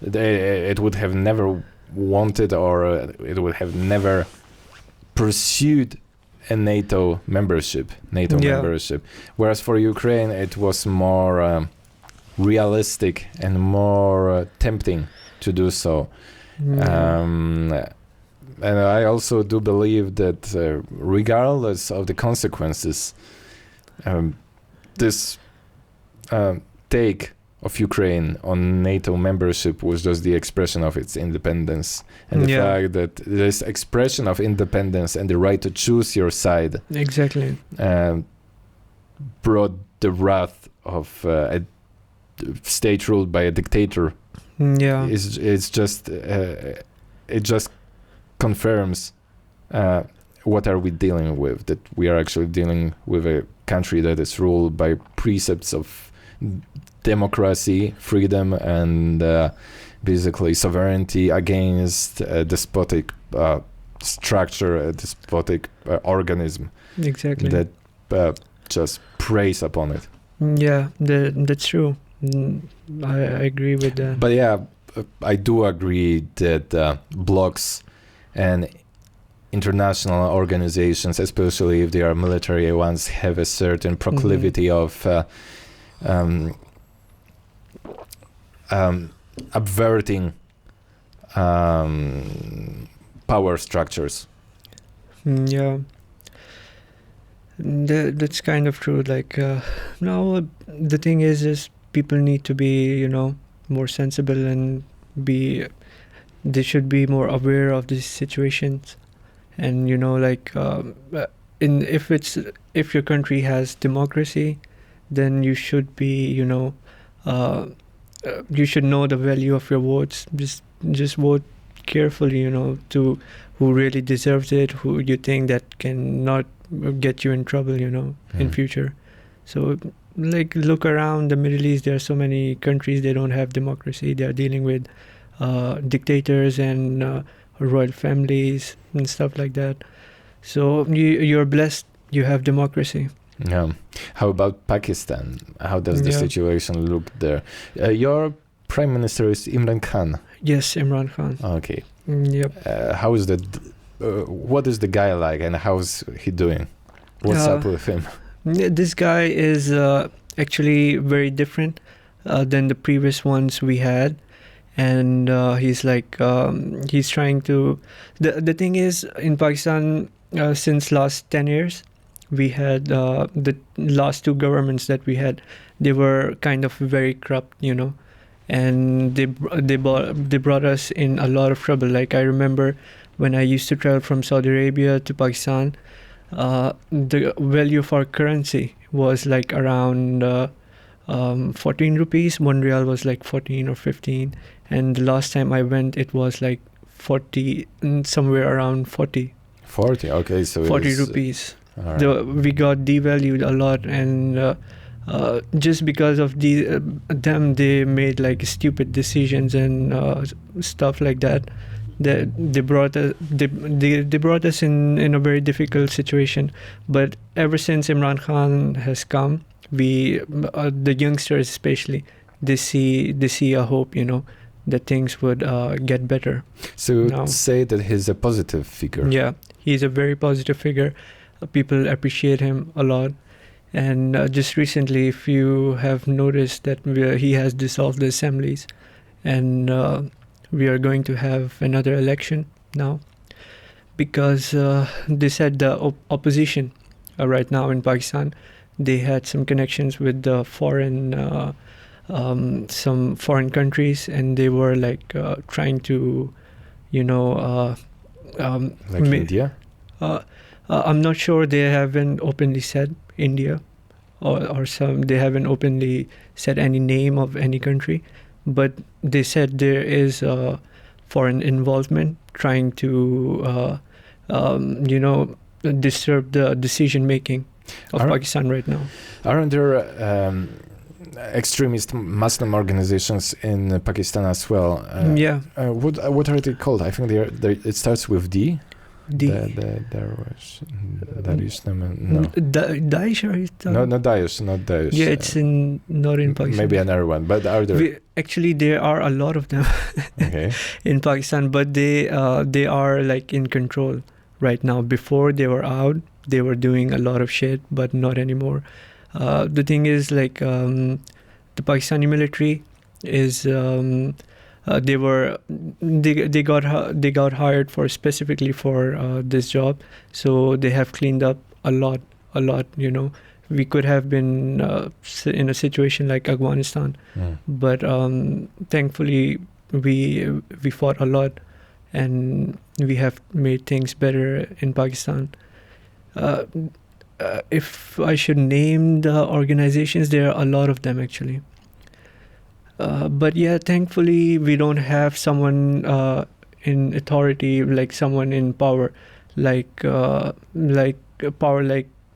it would have never wanted, or it would have never pursued a NATO membership. Whereas for Ukraine, it was more realistic and more tempting to do so. And I also do believe that regardless of the consequences, this take of Ukraine on NATO membership was just the expression of its independence. And the fact that this expression of independence and the right to choose your side exactly brought the wrath of a state ruled by a dictator. It just confirms what are we dealing with, that we are actually dealing with a country that is ruled by precepts of democracy, freedom, and basically sovereignty against a despotic structure, a despotic organism Exactly. that just preys upon it. Yeah, that's true. I agree with that. But yeah, I do agree that blocs and international organizations, especially if they are military ones, have a certain proclivity of subverting power structures. Yeah, that's kind of true. Like now, the thing is people need to be, more sensible and they should be more aware of these situations. And if your country has democracy, then you should be, you should know the value of your votes. Just vote carefully, to who really deserves it, who you think that cannot get you in trouble, in future. So look around the Middle East. There are so many countries, they don't have democracy. They are dealing with dictators and royal families and stuff like that. So you're blessed, you have democracy. Yeah. How about Pakistan? How does the situation look there? Your prime minister is Imran Khan. Yes, Imran Khan. Okay. Yep. How is that? What is the guy like, and how's he doing? What's up with him? This guy is actually very different than the previous ones we had. And he's trying to... The thing is, in Pakistan, since last 10 years, we had the last two governments that we had, they were kind of very corrupt, and they brought us in a lot of trouble. Like, I remember when I used to travel from Saudi Arabia to Pakistan, the value of our currency was like around 14 rupees. 1 riyal was like 14 or 15. And the last time I went, it was like 40, somewhere around 40. 40, okay. So 40 rupees. Right. We got devalued a lot, and just because of them, they made like stupid decisions and stuff like that. They brought us in a very difficult situation. But ever since Imran Khan has come, the youngsters especially, they see a hope, that things would get better. So you would say that he's a positive figure. Yeah, he's a very positive figure. People appreciate him a lot. And just recently, if you have noticed that he has dissolved the assemblies, and we are going to have another election now, because they said the opposition right now in Pakistan, they had some connections with the some foreign countries, and they were trying to, India? I'm not sure. They haven't openly said India, or they haven't openly said any name of any country, but they said there is foreign involvement trying to, disturb the decision making of Pakistan right now. Aren't there extremist Muslim organizations in Pakistan as well? Yeah. What are they called? I think it starts with D. Daesh, no. Daesh, are you talking? No, not Daesh. Yeah, it's not in Pakistan. Maybe another one, but are there? Actually, there are a lot of them in Pakistan, but they are in control right now. Before they were out, they were doing a lot of shit, but not anymore. The thing is, the Pakistani military is. They got hired specifically for this job, so they have cleaned up a lot. We could have been in a situation like Afghanistan, but thankfully we fought a lot, and we have made things better in Pakistan. If I should name the organizations, there are a lot of them actually. But yeah, thankfully we don't have someone in authority, like someone in power, like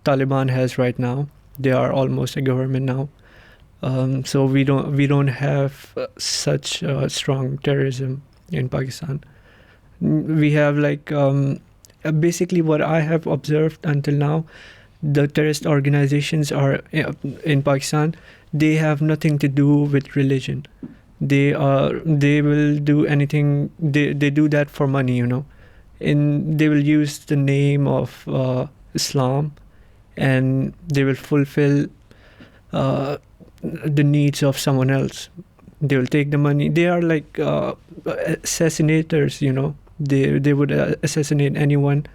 Taliban has right now. They are almost a government now. So we don't have such strong terrorism in Pakistan. We have basically what I have observed until now, the terrorist organizations are in Pakistan. They have nothing to do with religion. They will do anything. They do that for money, they will use the name of Islam, and they will fulfill the needs of someone else. They will take the money. They are like assassinators, They would assassinate anyone.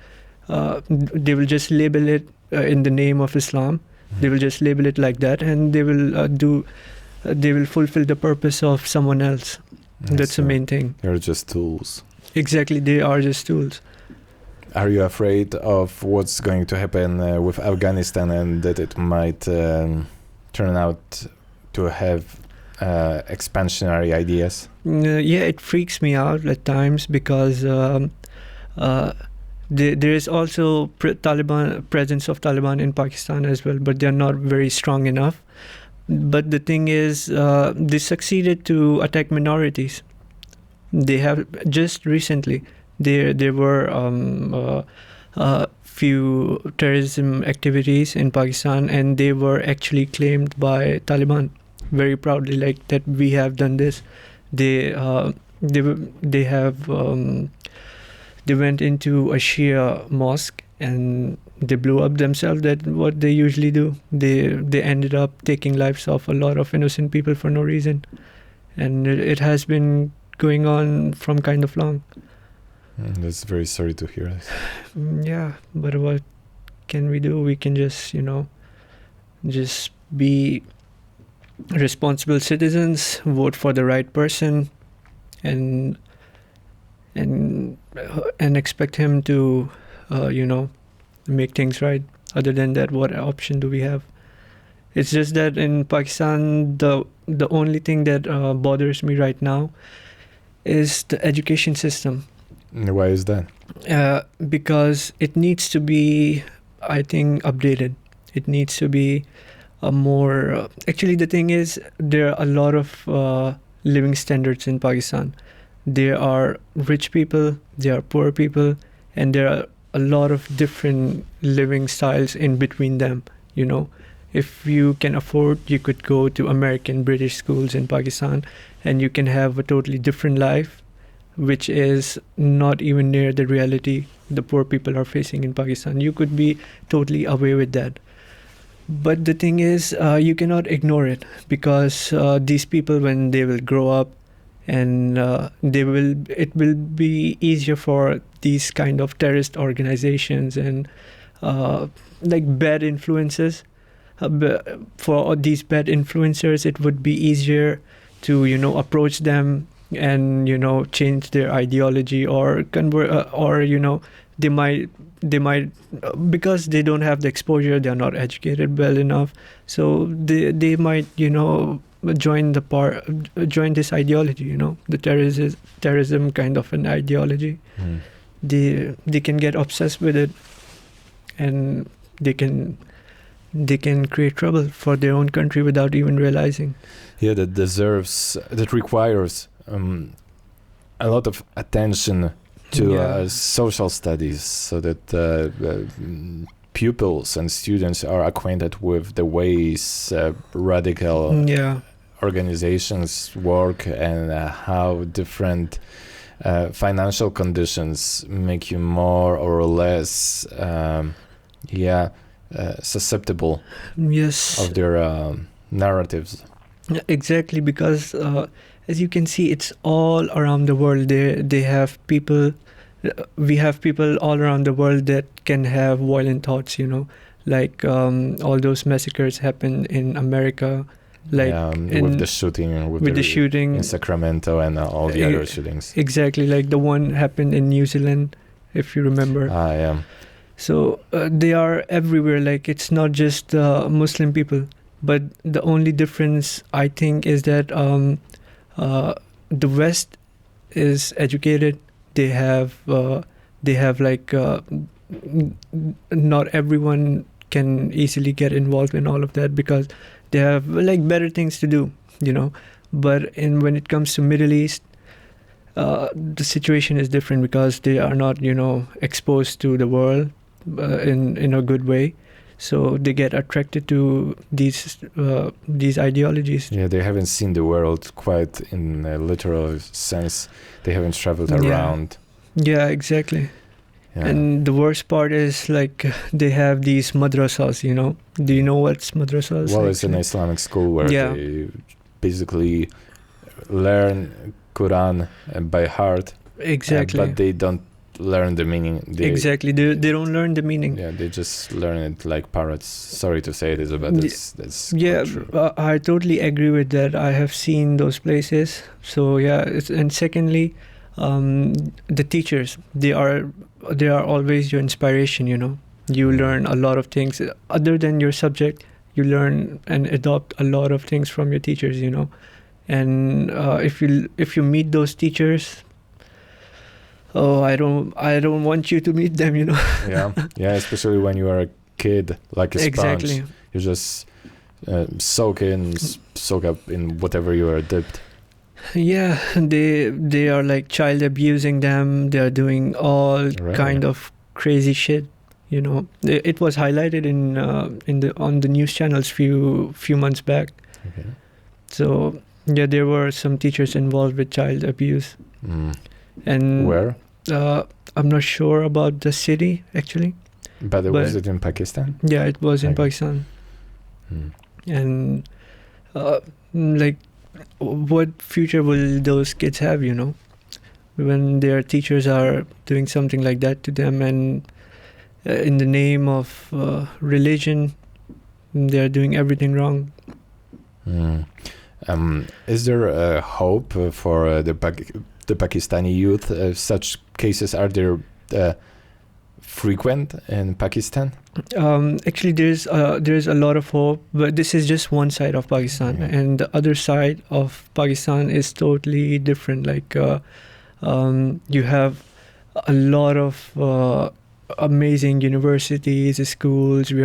They will just label it in the name of Islam. They will just label it like that, and they will fulfill the purpose of someone else. That's the main thing. They're just tools. Exactly, they are just tools. Are you afraid of what's going to happen with Afghanistan, and that it might turn out to have expansionary ideas? Yeah, it freaks me out at times because there is also presence of Taliban in Pakistan as well, but they're not very strong enough. But the thing is, they succeeded to attack minorities. They have just recently. There were few terrorism activities in Pakistan, and they were actually claimed by Taliban very proudly, like that we have done this. They went into a Shia mosque and they blew up themselves. That's what they usually do. They ended up taking lives of a lot of innocent people for no reason, and it has been going on from kind of long. That's very sorry to hear this. Yeah, but what can we do? We can just, just be responsible citizens, vote for the right person, and expect him to, make things right. Other than that, what option do we have? It's just that in Pakistan, the only thing that bothers me right now is the education system. Why is that? Because it needs to be, I think, updated. It needs to be a more... actually, the thing is, there are a lot of living standards in Pakistan. There are rich people, there are poor people, and there are a lot of different living styles in between them, If you can afford, you could go to American, British schools in Pakistan, and you can have a totally different life, which is not even near the reality the poor people are facing in Pakistan. You could be totally away with that. But the thing is, you cannot ignore it, because these people, when they will grow up, and it will be easier for these kind of terrorist organizations and bad influences. For these bad influencers, it would be easier to approach them and change their ideology or convert, or they might because they don't have the exposure, they are not educated well enough, so they might join this ideology, the terrorism kind of an ideology. They can get obsessed with it, and they can create trouble for their own country without even realizing. Yeah, that requires a lot of attention to social studies, so that pupils and students are acquainted with the ways radical organizations work, and how different financial conditions make you more or less susceptible of their narratives. Exactly, because as you can see, it's all around the world. They have people. We have people all around the world that can have violent thoughts. Like all those massacres happen in America. With the shooting in Sacramento and all the other shootings. Exactly, like the one happened in New Zealand, if you remember. So they are everywhere. Like, it's not just Muslim people, but the only difference, I think, is that the West is educated. They have not everyone can easily get involved in all of that because they have like better things to do, you know. But when it comes to Middle East, the situation is different because they are not, you know, exposed to the world in a good way. So they get attracted to these ideologies. Yeah, they haven't seen the world quite in a literal sense. They haven't traveled around. Yeah, exactly. Yeah. And the worst part is like they have these madrasas, you know. Do you know what's madrasas? Well, it's an Islamic school where they basically learn Quran by heart. Exactly. But they don't learn the meaning. Exactly. They don't learn the meaning. Yeah, they just learn it like parrots. Sorry to say this, but that's yeah, true. I totally agree with that. I have seen those places. So yeah, and secondly, the teachers, they are always your inspiration, you know. You learn a lot of things other than your subject. You learn and adopt a lot of things from your teachers, you know. And if you meet those teachers, I don't want you to meet them, you know. yeah, especially when you are a kid, like a sponge. Exactly. You just soak up in whatever you are dipped. Yeah, they are like child abusing them. They are doing all kind of crazy shit. You know, it was highlighted on the news channels few months back. Okay. So yeah, there were some teachers involved with child abuse. And where? I'm not sure about the city actually. But was it in Pakistan? Yeah, it was in Pakistan. And like, what future will those kids have, you know, when their teachers are doing something like that to them, and in the name of religion, they're doing everything wrong. Is there a hope for the Pakistani youth? Such cases, are there frequent in Pakistan? Actually, there's a lot of hope, but this is just one side of Pakistan, and the other side of Pakistan is totally different. Like, you have a lot of amazing universities, schools. We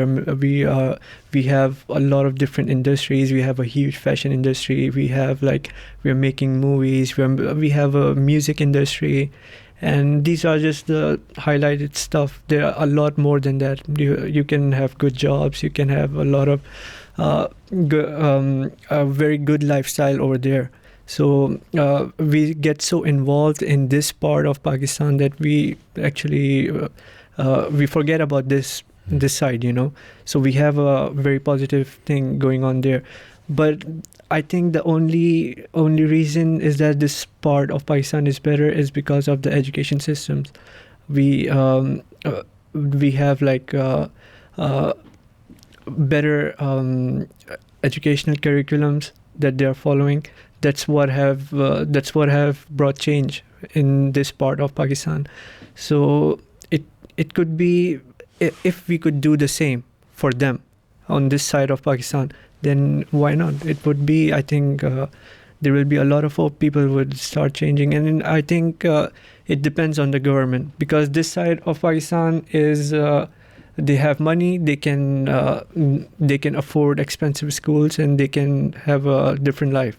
have a lot of different industries. We have a huge fashion industry. We are making movies. We have a music industry. And these are just the highlighted stuff. There are a lot more than that. You can have good jobs. You can have a lot of a very good lifestyle over there. So we get so involved in this part of Pakistan that we actually we forget about this side, you know. So we have a very positive thing going on there. But I think the only reason is that this part of Pakistan is better is because of the education systems. We have like better educational curriculums that they are following. That's what have brought change in this part of Pakistan. So it could be, if we could do the same for them on this side of Pakistan, then why not? It would be, I think, there will be a lot of hope. People would start changing. And I think it depends on the government, because this side of Pakistan is, they have money, they can afford expensive schools, and they can have a different life.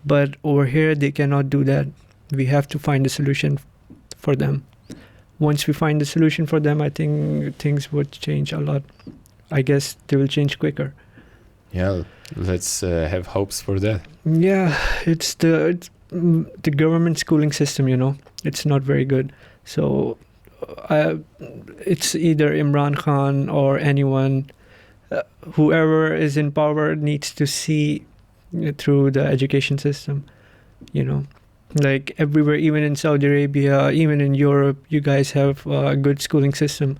But over here, they cannot do that. We have to find a solution for them. Once we find a solution for them, I think things would change a lot. I guess they will change quicker. Yeah, let's have hopes for that. Yeah, it's the government schooling system, you know. It's not very good. So it's either Imran Khan or anyone, whoever is in power needs to see through the education system, you know. Like everywhere, even in Saudi Arabia, even in Europe, you guys have a good schooling system.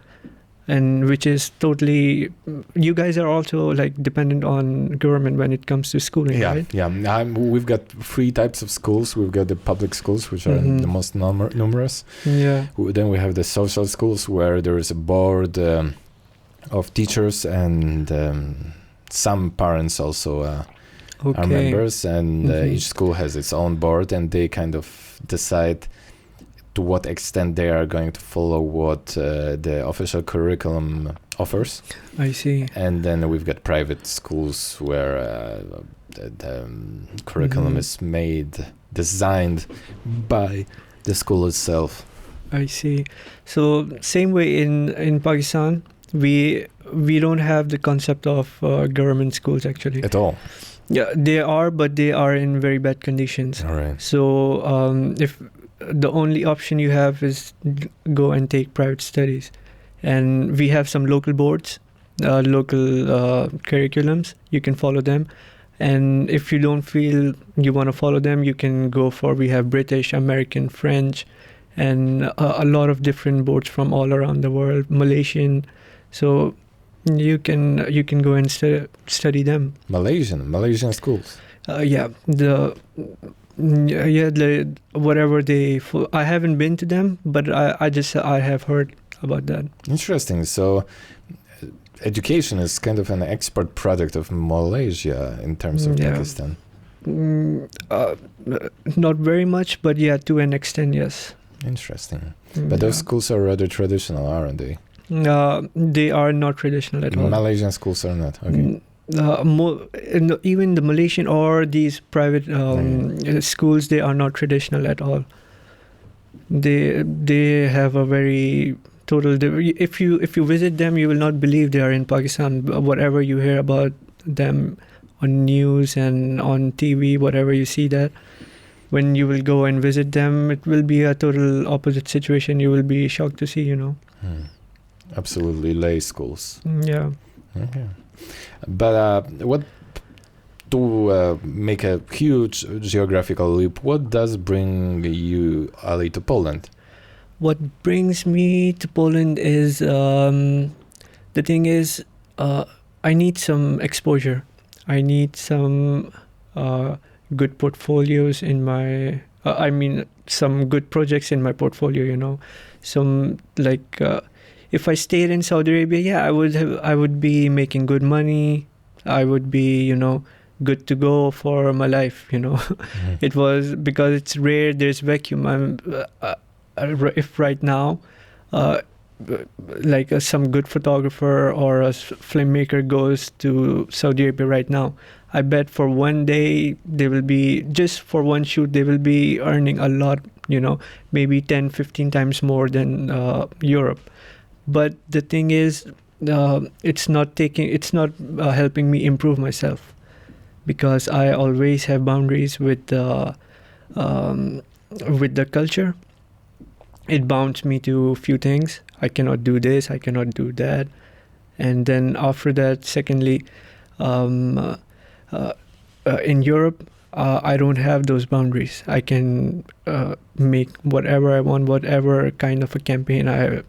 And which is totally, you guys are also like dependent on government when it comes to schooling, right? Yeah. We've got three types of schools. We've got the public schools, which are the most numerous. Yeah. Then we have the social schools, where there is a board of teachers, and some parents also are members. And each school has its own board, and they kind of decide to what extent they are going to follow what the official curriculum offers. I see. And then we've got private schools where the curriculum is designed by the school itself. I see. So same way in Pakistan, we don't have the concept of government schools actually. At all. Yeah, they are, but they are in very bad conditions. All right. So if the only option you have is go and take private studies, and we have some local boards, local curriculums, you can follow them. And if you don't feel you want to follow them, you can go for, we have British, American, French, and a lot of different boards from all around the world, Malaysian. So you can go and study them. Malaysian schools. Whatever I haven't been to them, but I have heard about that. Interesting. So education is kind of an export product of Malaysia in terms of Pakistan. Not very much, but yeah, to an extent, yes. Interesting. But those schools are rather traditional, aren't they? They are not traditional at all. Malaysian schools are not. Okay. Even the Malaysian or these private schools, they are not traditional at all. They have a very total. If you visit them, you will not believe they are in Pakistan. Whatever you hear about them on news and on TV, whatever you see that, when you will go and visit them, it will be a total opposite situation. You will be shocked to see, Absolutely lay schools. Yeah. Okay. But to make a huge geographical leap, what does bring you, Ali, to Poland? What brings me to Poland is, the thing is, I need some exposure. I need some good portfolios in my, some good projects in my portfolio, Some, if I stayed in Saudi Arabia, I would be making good money. I would be, good to go for my life, Mm-hmm. It was, because it's rare, there's vacuum. If right now, some good photographer or a filmmaker goes to Saudi Arabia right now, I bet for one day they will be, just for one shoot, they will be earning a lot, maybe 10, 15 times more than Europe. But the thing is, it's not helping me improve myself, because I always have boundaries with the culture. It bounds me to a few things. I cannot do this, I cannot do that. And then after that, secondly, in Europe, I don't have those boundaries. I can make whatever I want, whatever kind of a campaign I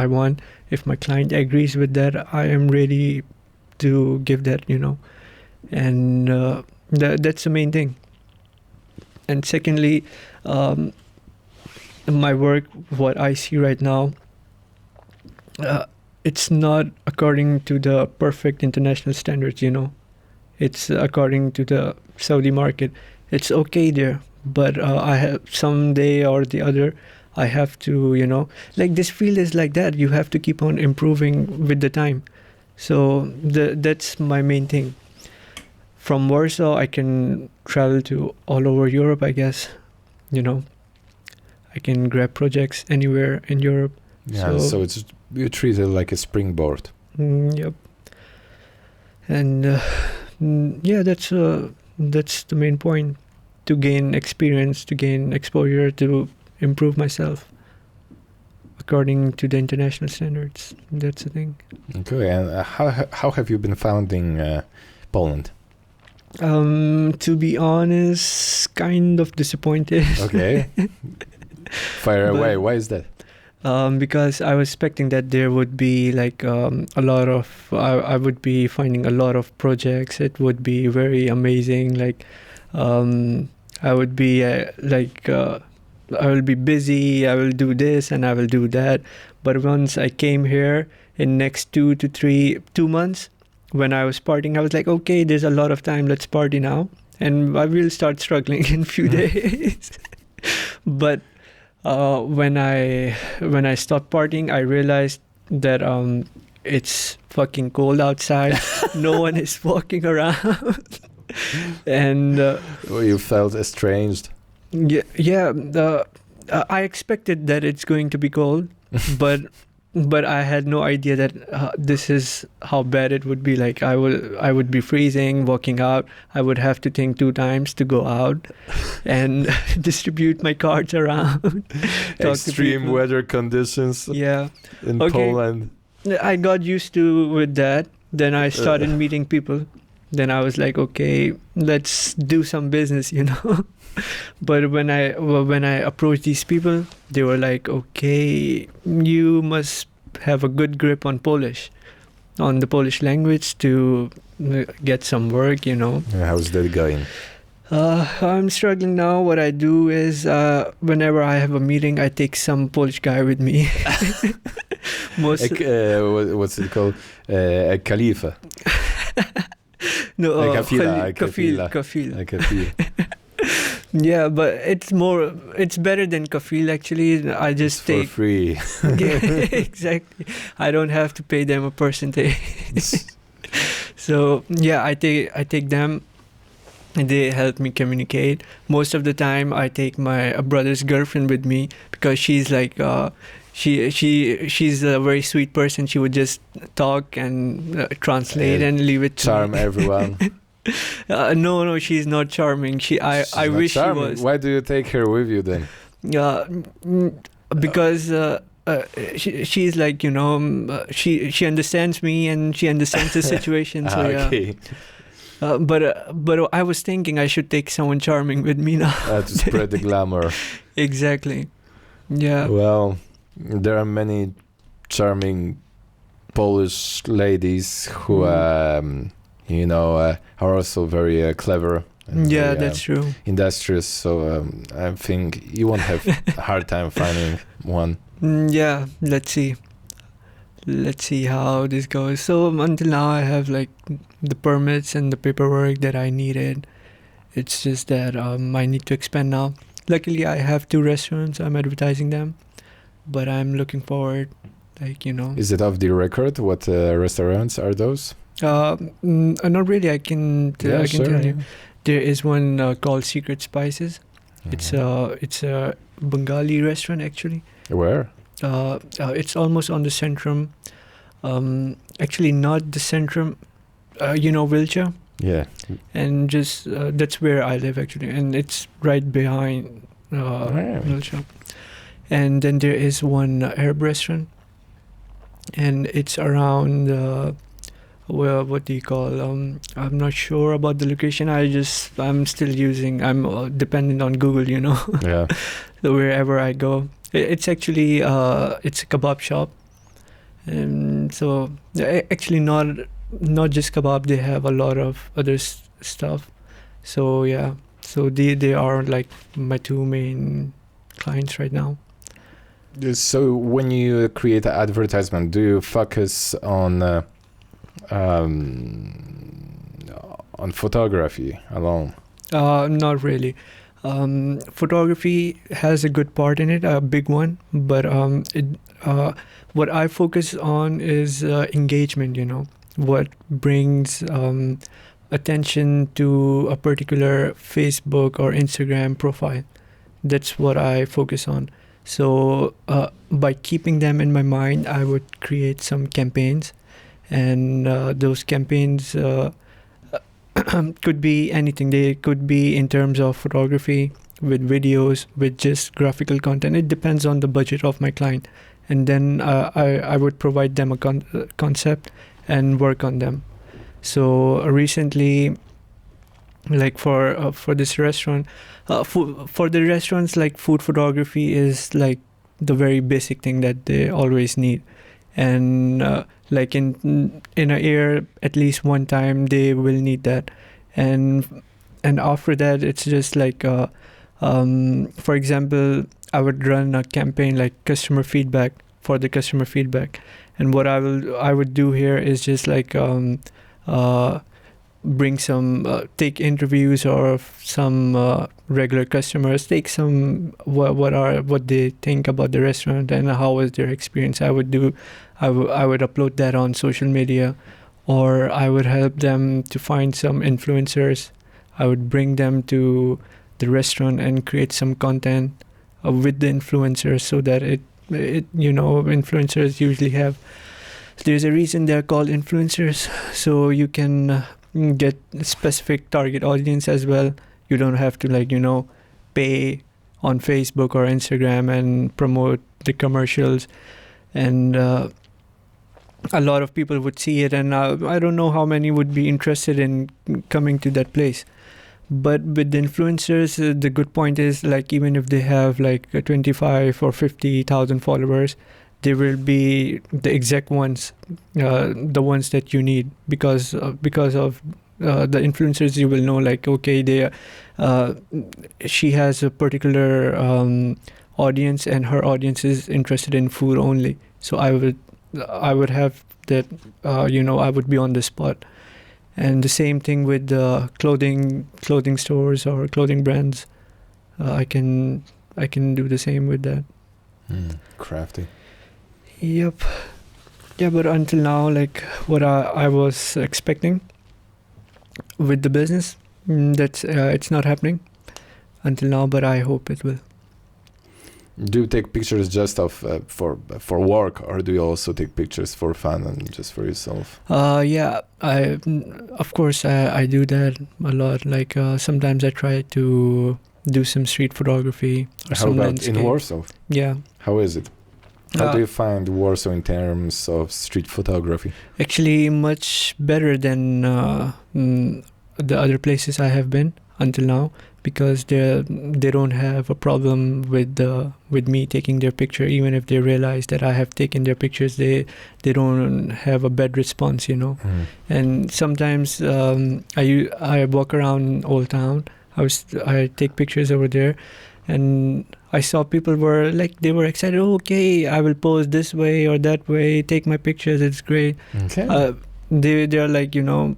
want. If my client agrees with that, I am ready to give that, And that's the main thing. And secondly, my work, what I see right now, it's not according to the perfect international standards, It's according to the Saudi market. It's okay there, but I have someday or the other, I have to, this field is like that. You have to keep on improving with the time. So that's my main thing. From Warsaw, I can travel to all over Europe, I guess, I can grab projects anywhere in Europe. Yeah, so it's, you treat it like a springboard. Yep. And that's the main point, to gain experience, to gain exposure, to improve myself according to the international standards. That's the thing. Okay, and how have you been founding Poland? To be honest, kind of disappointed. Okay. Fire away. Why is that? Because I was expecting that there would be a lot of, I would be finding a lot of projects. It would be very amazing. I would be I will be busy. I will do this and I will do that. But once I came here, in next 2 months, when I was partying, I was like, okay, there's a lot of time. Let's party now. And I will start struggling in few days. But When I stopped partying, I realized that it's fucking cold outside. No one is walking around, and You felt estranged. yeah. I expected that it's going to be cold, but I had no idea that this is how bad it would be. Like I would be freezing, walking out. I would have to think 2 times to go out and distribute my cards around. Talk to Extreme people. weather conditions Yeah, in Okay. Poland. I got used to with that. Then I started meeting people. Then I was like, okay, let's do some business, you know. But when I approached these people, they were like, okay, you must have a good grip on the Polish language to get some work, you know. How's that going? I'm struggling now. What I do is whenever I have a meeting, I take some Polish guy with me. What's it called? A Khalifa. No, A kafila. kafil. A kafila. Yeah, but it's better than kafil actually. I just For take free. exactly. I don't have to pay them a percentage. So yeah, I take them. And they help me communicate. Most of the time, I take my brother's girlfriend with me because she's like she's a very sweet person. She would just talk and translate and leave it to Charm me. everyone. No, she's not charming. I She's not wish charming. she was. Why do you take her with you then? Because she's like, you know, she understands me and she understands the situation. So yeah. Okay. But I was thinking I should take someone charming with me now. To spread the glamour. Exactly. Yeah. Well, there are many charming Polish ladies who, you know, are also very clever. And Yeah, very, that's true. industrious. So I think you won't have a hard time finding one. Yeah, let's see. Let's see how this goes. So until now, I have like the permits and the paperwork that I needed. It's just that I need to expand now. Luckily, I have 2 restaurants. I'm advertising them, but I'm looking forward, like, you know. Is it off the record? What restaurants are those? Not really. I can Yeah, sure. tell you. There is one called Secret Spices. It's a Bengali restaurant actually. Where? It's almost on the Centrum. Actually, not the Centrum. You know Wiltshire, Yeah. and just that's where I live actually, and it's right behind Wiltshire. And then there is one Arab restaurant, and it's around. Well, what do you call? I'm not sure about the location. I'm still using. I'm dependent on Google, you know. Yeah. So wherever I go, it's actually it's a kebab shop, and so actually not just kebab. They have a lot of other stuff. So yeah, so they are like my 2 main clients right now. So when you create an advertisement, do you focus on photography alone? Not really. Photography has a good part in it, a big one, but what I focus on is engagement, you know, what brings attention to a particular Facebook or Instagram profile. That's what I focus on. So by keeping them in my mind, I would create some campaigns, and those campaigns could be anything. They could be in terms of photography, with videos, with just graphical content. It depends on the budget of my client, and then I would provide them a concept and work on them. So recently, like for this restaurant, for the restaurants, like food photography is like the very basic thing that they always need, and like in a year at least one time they will need that, and after that it's just like for example, I would run a campaign like customer feedback for the customer feedback, and what I would do here is just like bring some, take interviews of some regular customers, take some what they think about the restaurant and how was their experience. I would upload that on social media, or I would help them to find some influencers. I would bring them to the restaurant and create some content with the influencers, so that it influencers usually have, there's a reason they're called influencers, so you can get a specific target audience as well. You don't have to pay on Facebook or Instagram and promote the commercials, and a lot of people would see it, and I don't know how many would be interested in coming to that place. But with the influencers, the good point is, even if they have 25 or 50,000 followers, they will be the exact ones, the ones that you need, because of the influencers. You will know, okay, she has a particular audience, and her audience is interested in food only. So I would have that, I would be on the spot. And the same thing with clothing stores or clothing brands. I can do the same with that. Crafty. Yep. Yeah, but until now, what I was expecting with the business, that's it's not happening until now, but I hope it will. Do you take pictures just for work, or do you also take pictures for fun and just for yourself? Yeah, of course I do that a lot. Sometimes I try to do some street photography or How some about landscape. in Warsaw? Yeah. How is it? How do you find Warsaw in terms of street photography? Actually, much better than the other places I have been until now, because they don't have a problem with me taking their picture. Even if they realize that I have taken their pictures, they don't have a bad response, And sometimes I walk around Old Town. I take pictures over there, and I saw people were they were excited. Oh, okay, I will pose this way or that way. Take my pictures. It's great. Okay. They are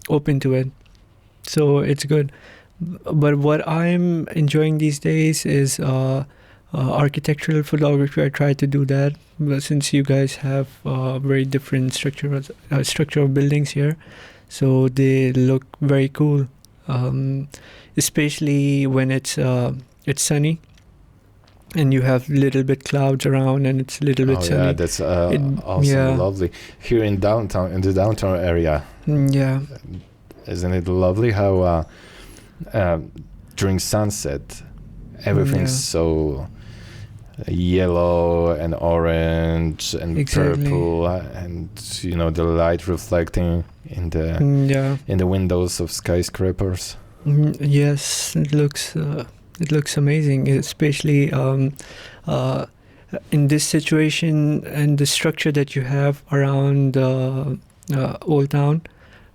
open to it, so it's good. But what I'm enjoying these days is architectural photography. I try to do that, but since you guys have very different structure of buildings here, so they look very cool, especially when it's sunny and you have little bit clouds around and it's a little bit sunny. Yeah, that's also lovely. Here in the downtown area. Yeah. Isn't it lovely how during sunset everything's so yellow and orange and purple, and the light reflecting in the windows of skyscrapers. Yes, it looks amazing, especially in this situation and the structure that you have around Old Town,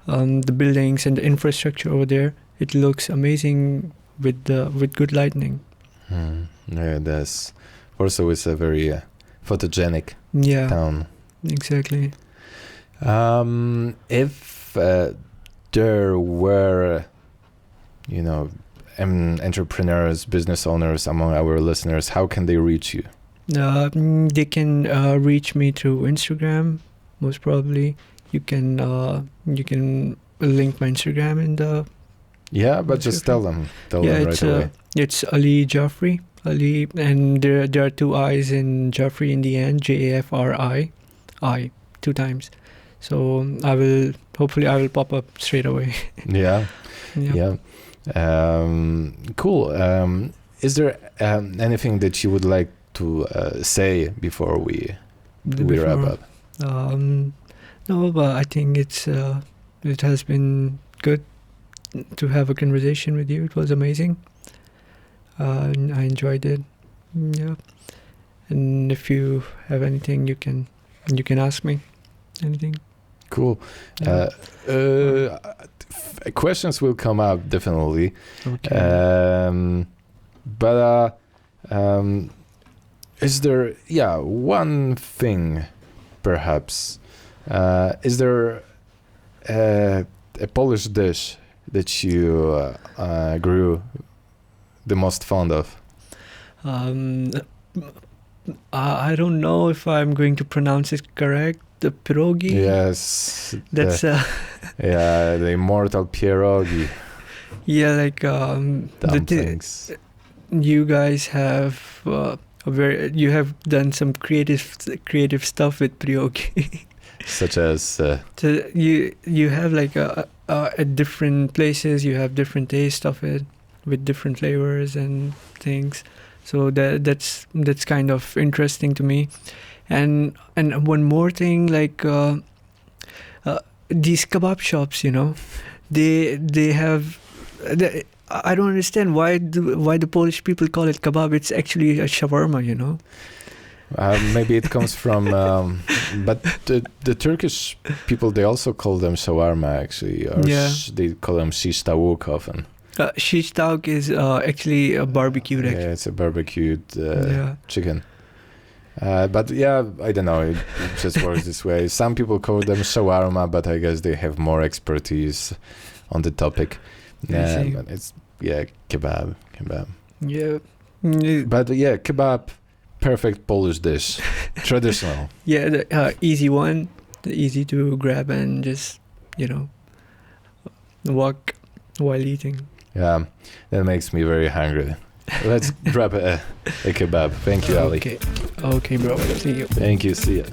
the buildings and the infrastructure over there. It looks amazing with good lighting. Yeah, that's also it's a very photogenic town. Exactly. If there were, entrepreneurs, business owners among our listeners, how can they reach you? They can reach me through Instagram, most probably. You can link my Instagram in the. Yeah, but just tell them right away. It's Ali Jafri. Ali, and there are two I's in Jafri in the end, Jafri, I, 2 times. So I will pop up straight away. Yeah. Cool. Is there anything that you would like to say before we wrap up? No, but I think it has been good to have a conversation with you. It was amazing. I enjoyed it. Yeah. And if you have anything, you can ask me anything. Cool. Questions will come up definitely. Okay. But is there one thing perhaps? Is there a Polish dish that you grew the most fond of? I don't know if I'm going to pronounce it correct. The pierogi. Yes. That's the immortal pierogi. yeah, like Dumplings. you guys have you have done some creative stuff with pierogi. Such as So you have like at different places you have different taste of it with different flavors and things. So that's kind of interesting to me. And one more thing, like these kebab shops, they have. I don't understand why the Polish people call it kebab. It's actually a shawarma, maybe it comes from, but the Turkish people, they also call them shawarma actually, or they call them shish tavuk often. Shish tavuk is actually a barbecued. Yeah, it's a barbecued chicken. But yeah, I don't know. It just works this way. Some people call them shawarma, but I guess they have more expertise on the topic. But it's kebab. Yeah. But yeah, kebab, perfect Polish dish, traditional. Yeah, the easy one, easy to grab and just walk while eating. Yeah, that makes me very hungry. Let's grab a kebab. Thank you, Ali. Okay, bro. See you. Thank you. See ya.